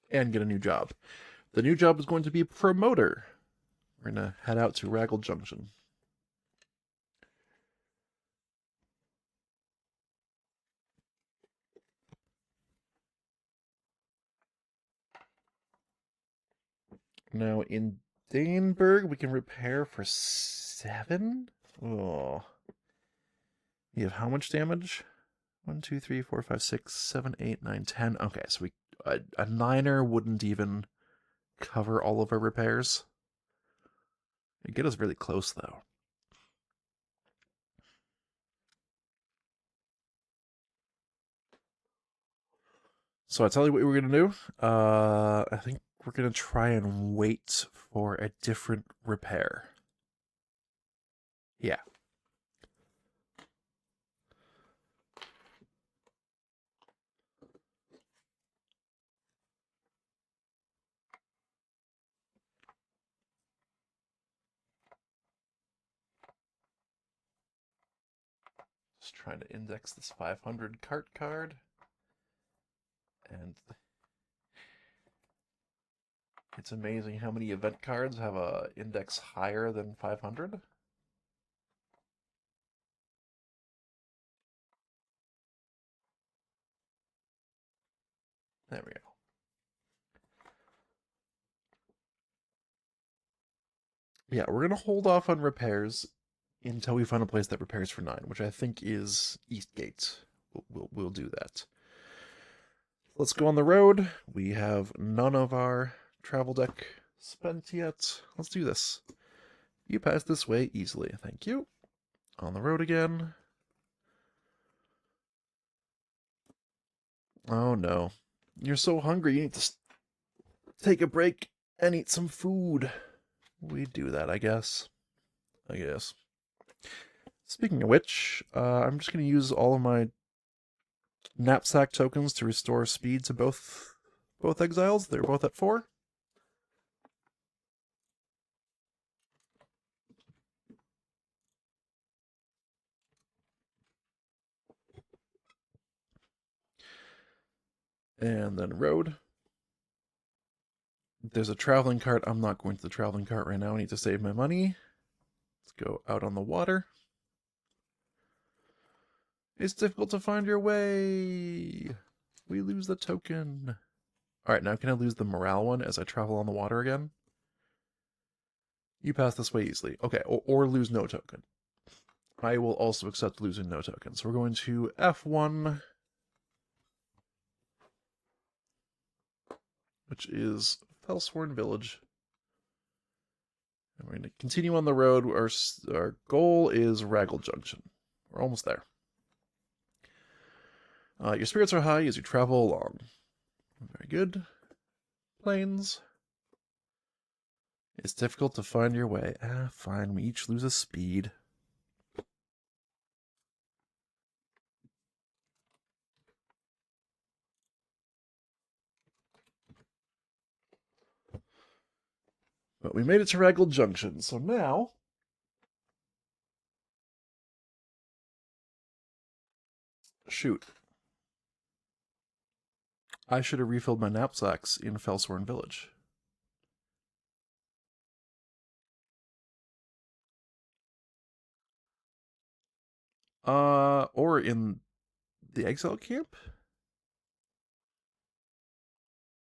And get a new job. The new job is going to be promoter. We're going to head out to Raggle Junction. Now in Daneberg, we can repair for 7? Oh. You have how much damage? 1, 2, 3, 4, 5, 6, 7, 8, 9, 10. Okay, so a 9er wouldn't even cover all of our repairs. It'd get us really close, though. So I tell you what we're gonna do. I think we're gonna try and wait for a different repair. Yeah. Just trying to index this 500 cart card. And it's amazing how many event cards have a index higher than 500. There we go. Yeah, we're going to hold off on repairs until we find a place that repairs for 9, which I think is Eastgate. We'll do that. Let's go on the road. We have none of our travel deck spent yet. Let's do this. You pass this way easily. Thank you. On the road again. Oh no. You're so hungry. You need to take a break and eat some food. We do that, I guess. Speaking of which, I'm just going to use all of my knapsack tokens to restore speed to both exiles. They're both at 4. And then road. There's a traveling cart. I'm not going to the traveling cart right now. I need to save my money. Let's go out on the water. It's difficult to find your way. We lose the token. Alright, now can I lose the morale one as I travel on the water again? You pass this way easily. Okay, or lose no token. I will also accept losing no token. So we're going to F1, which is Felsworn Village. And we're going to continue on the road. Our goal is Raggle Junction. We're almost there. Your spirits are high as you travel along. Very good. Plains. It's difficult to find your way. Fine. We each lose a speed. But we made it to Raggle Junction, so now... Shoot. I should have refilled my knapsacks in Felsworn Village. Or in the exile camp?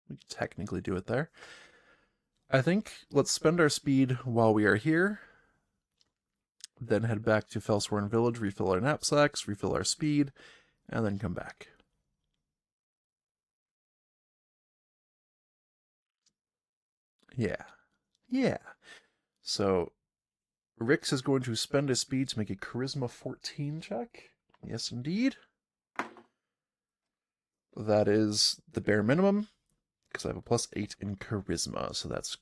We could technically do it there. I think let's spend our speed while we are here, then head back to Felsworn Village, refill our knapsacks, refill our speed, and then come back. Yeah. So, Rix is going to spend his speed to make a Charisma 14 check. Yes, indeed. That is the bare minimum, because I have a +8 in Charisma, so that's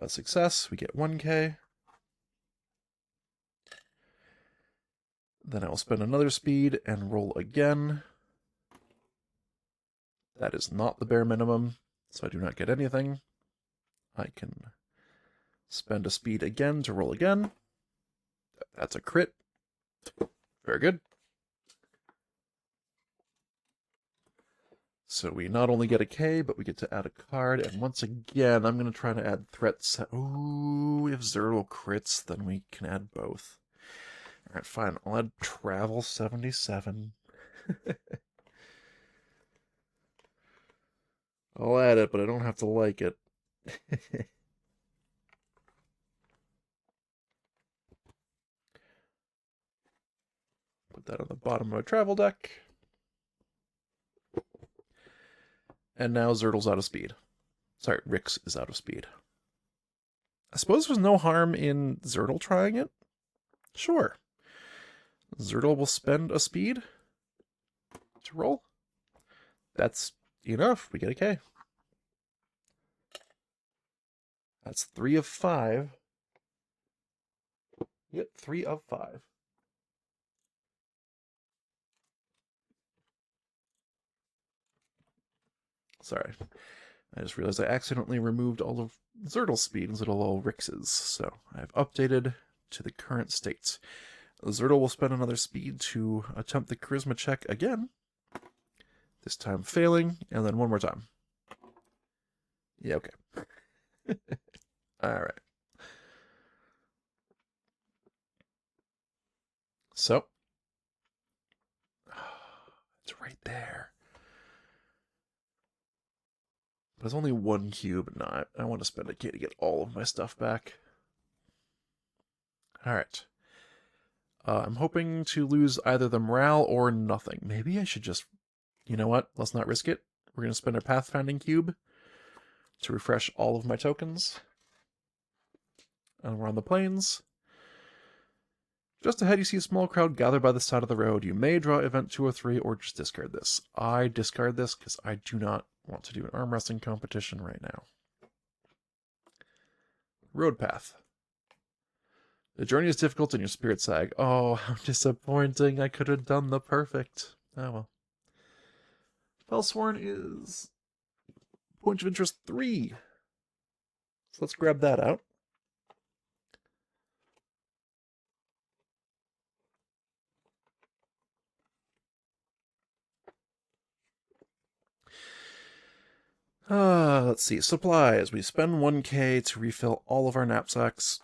a success. We get 1k. Then I will spend another speed and roll again. That is not the bare minimum, so I do not get anything. I can spend a speed again to roll again. That's a crit. Very good. So we not only get a K, but we get to add a card. And once again, I'm going to try to add threats. Ooh, if Zertal crits, then we can add both. Alright, fine. I'll add Travel 77. I'll add it, but I don't have to like it. Put that on the bottom of my travel deck. And now Zertal's out of speed. Sorry, Rix is out of speed. I suppose there's no harm in Zertal trying it. Sure. Zertal will spend a speed to roll. That's Enough. We get a K. That's 3 of 5. Yep, 3 of 5. Sorry. I just realized I accidentally removed all of Zertle's speed instead of all Rix's, so I've updated to the current state. Zertle will spend another speed to attempt the charisma check again, this time failing, and then one more time. Yeah, okay. Alright. So, it's right there. But it's only one cube. No, I want to spend a K to get all of my stuff back. Alright. I'm hoping to lose either the morale or nothing. Maybe I should just... You know what? Let's not risk it. We're going to spend a pathfinding cube to refresh all of my tokens. And we're on the plains. Just ahead, you see a small crowd gathered by the side of the road. You may draw event 203 or just discard this. I discard this because I do not want to do an arm wrestling competition right now. Road path. The journey is difficult and your spirits sag. Oh, how disappointing. I could have done the perfect. Oh well. Fellsworn is point of interest 3. So let's grab that out. Let's see. Supplies. We spend 1K to refill all of our knapsacks.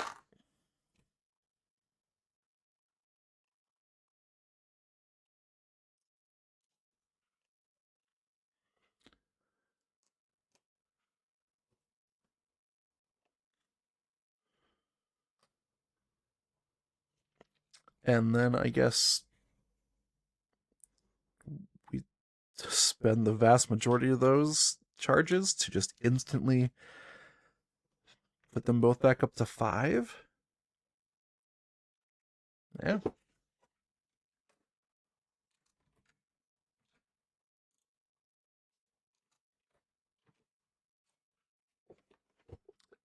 And then I guess we spend the vast majority of those charges to just instantly put them both back up to 5. Yeah.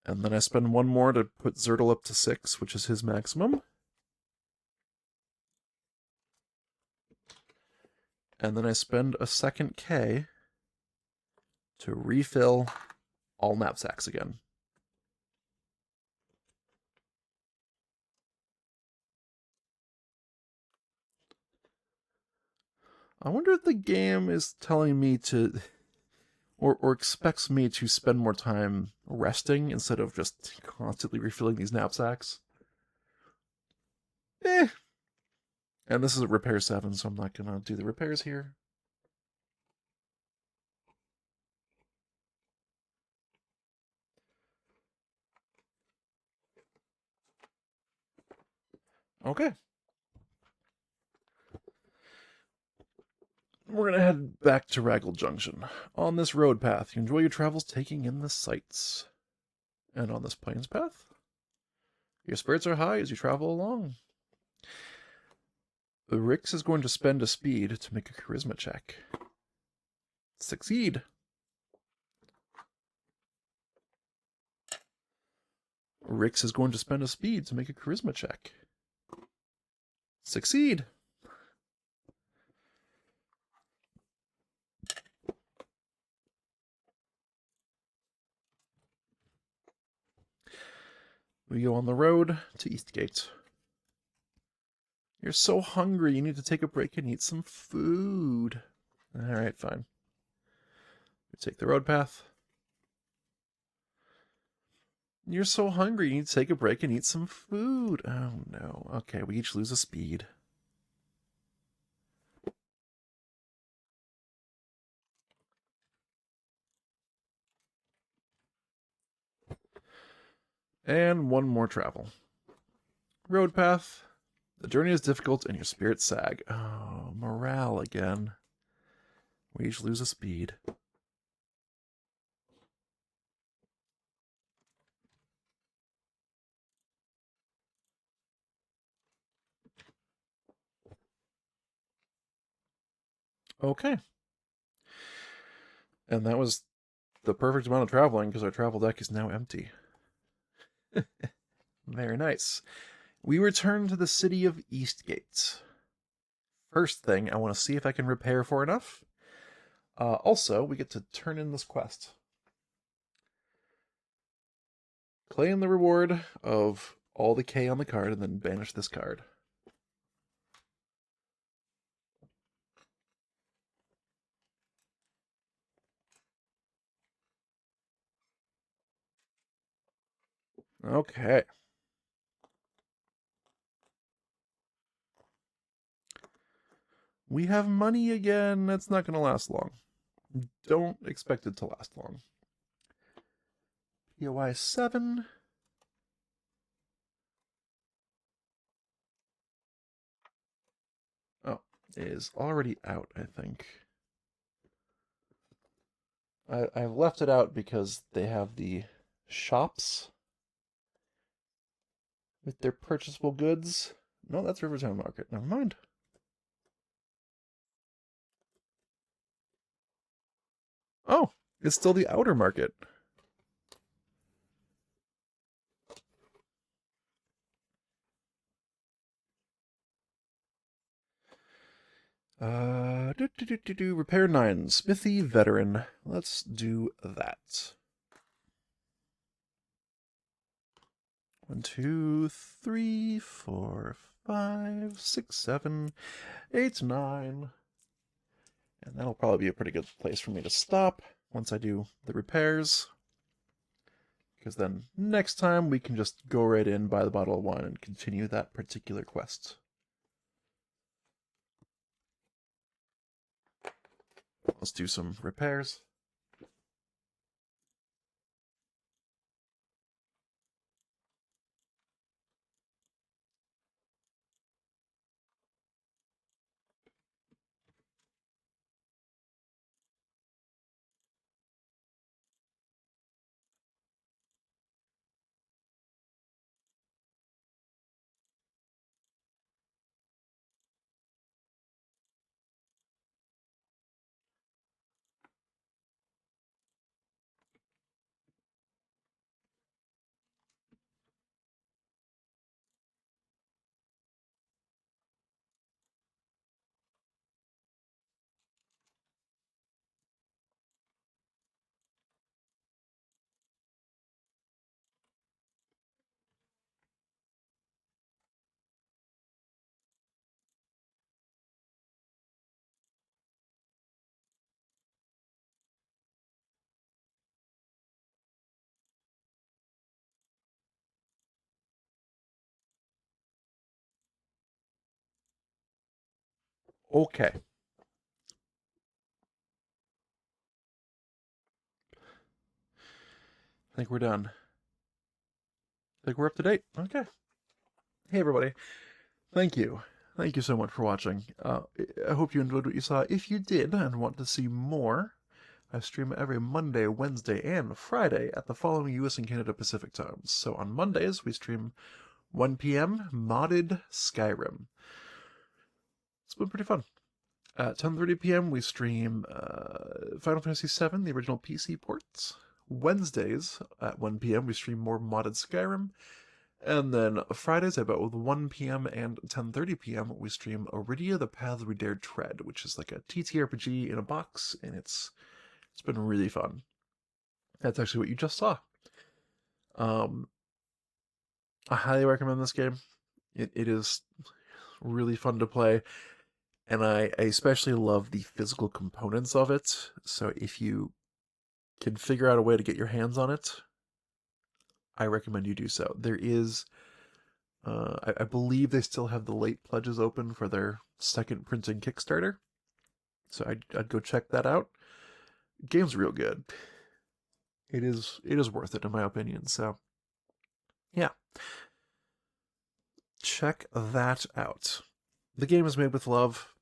And then I spend one more to put Zertle up to 6, which is his maximum. And then I spend a second K to refill all knapsacks again. I wonder if the game is telling me to, or expects me to spend more time resting instead of just constantly refilling these knapsacks. Eh. And this is a repair 7, so I'm not going to do the repairs here. Okay. We're going to head back to Raggle Junction. On this road path, you enjoy your travels taking in the sights. And on this plains path, your spirits are high as you travel along. Rix is going to spend a speed to make a charisma check. Succeed. Rix is going to spend a speed to make a charisma check. Succeed. We go on the road to Eastgate. You're so hungry, you need to take a break and eat some food. Alright, fine. We take the road path. You're so hungry, you need to take a break and eat some food. Oh no. Okay, we each lose a speed. And one more travel. Road path. The journey is difficult and your spirits sag. Oh, morale again. We each lose a speed. Okay. And that was the perfect amount of traveling because our travel deck is now empty. Very nice. We return to the city of Eastgate. First thing, I want to see if I can repair for enough. Also, we get to turn in this quest. Claim the reward of all the K on the card and then banish this card. Okay. We have money again. That's not going to last long. Don't expect it to last long. POI 7. Oh, is already out, I think. I've left it out because they have the shops with their purchasable goods. No, that's Rivertown Market. Never mind. Oh, it's still the outer market. Repair 9. Smithy Veteran. Let's do that. 1, 2, 3, 4, 5, 6, 7, 8, 9. And that'll probably be a pretty good place for me to stop once I do the repairs. Because then next time we can just go right in, buy the bottle of wine, and continue that particular quest. Let's do some repairs. Okay. I think we're done. I think we're up to date. Okay. Hey, everybody. Thank you. Thank you so much for watching. I hope you enjoyed what you saw. If you did and want to see more, I stream every Monday, Wednesday, and Friday at the following US and Canada Pacific times. So on Mondays, we stream 1 p.m. modded Skyrim. It's been pretty fun. At 10:30 p.m., we stream Final Fantasy VII, the original PC ports. Wednesdays at 1 p.m., we stream more modded Skyrim. And then Fridays at about 1 p.m. and 10:30 p.m. we stream Arydia, the Paths We Dared Tread, which is like a TTRPG in a box, and it's been really fun. That's actually what you just saw. I highly recommend this game. It is really fun to play, and I especially love the physical components of it. So if you can figure out a way to get your hands on it, I recommend you do so. There is, I believe they still have the late pledges open for their second printing Kickstarter, so I'd go check that out. Game's real good. It is worth it in my opinion. So yeah, check that out. The game is made with love,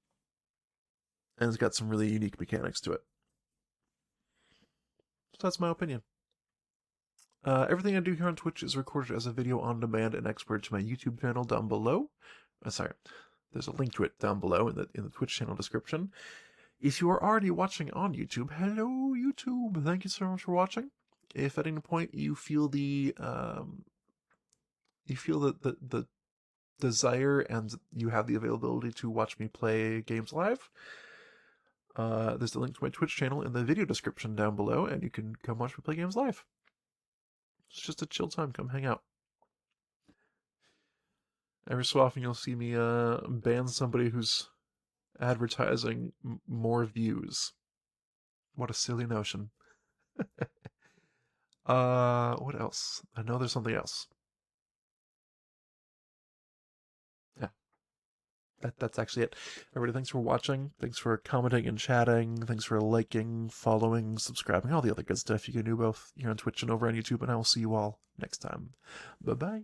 and it's got some really unique mechanics to it. So that's my opinion. Everything I do here on Twitch is recorded as a video on demand and exported to my YouTube channel down below. Sorry, there's a link to it down below in the Twitch channel description. If you are already watching on YouTube, hello YouTube, thank you so much for watching. If at any point you feel the the desire and you have the availability to watch me play games live, there's the link to my Twitch channel in the video description down below, and you can come watch me play games live. It's just a chill time. Come hang out. Every so often you'll see me ban somebody who's advertising more views. What a silly notion. What else? I know there's something else. Yeah. That's actually it. Everybody, thanks for watching. Thanks for commenting and chatting. Thanks for liking, following, subscribing, all the other good stuff you can do both here on Twitch and over on YouTube, and I will see you all next time. Bye-bye.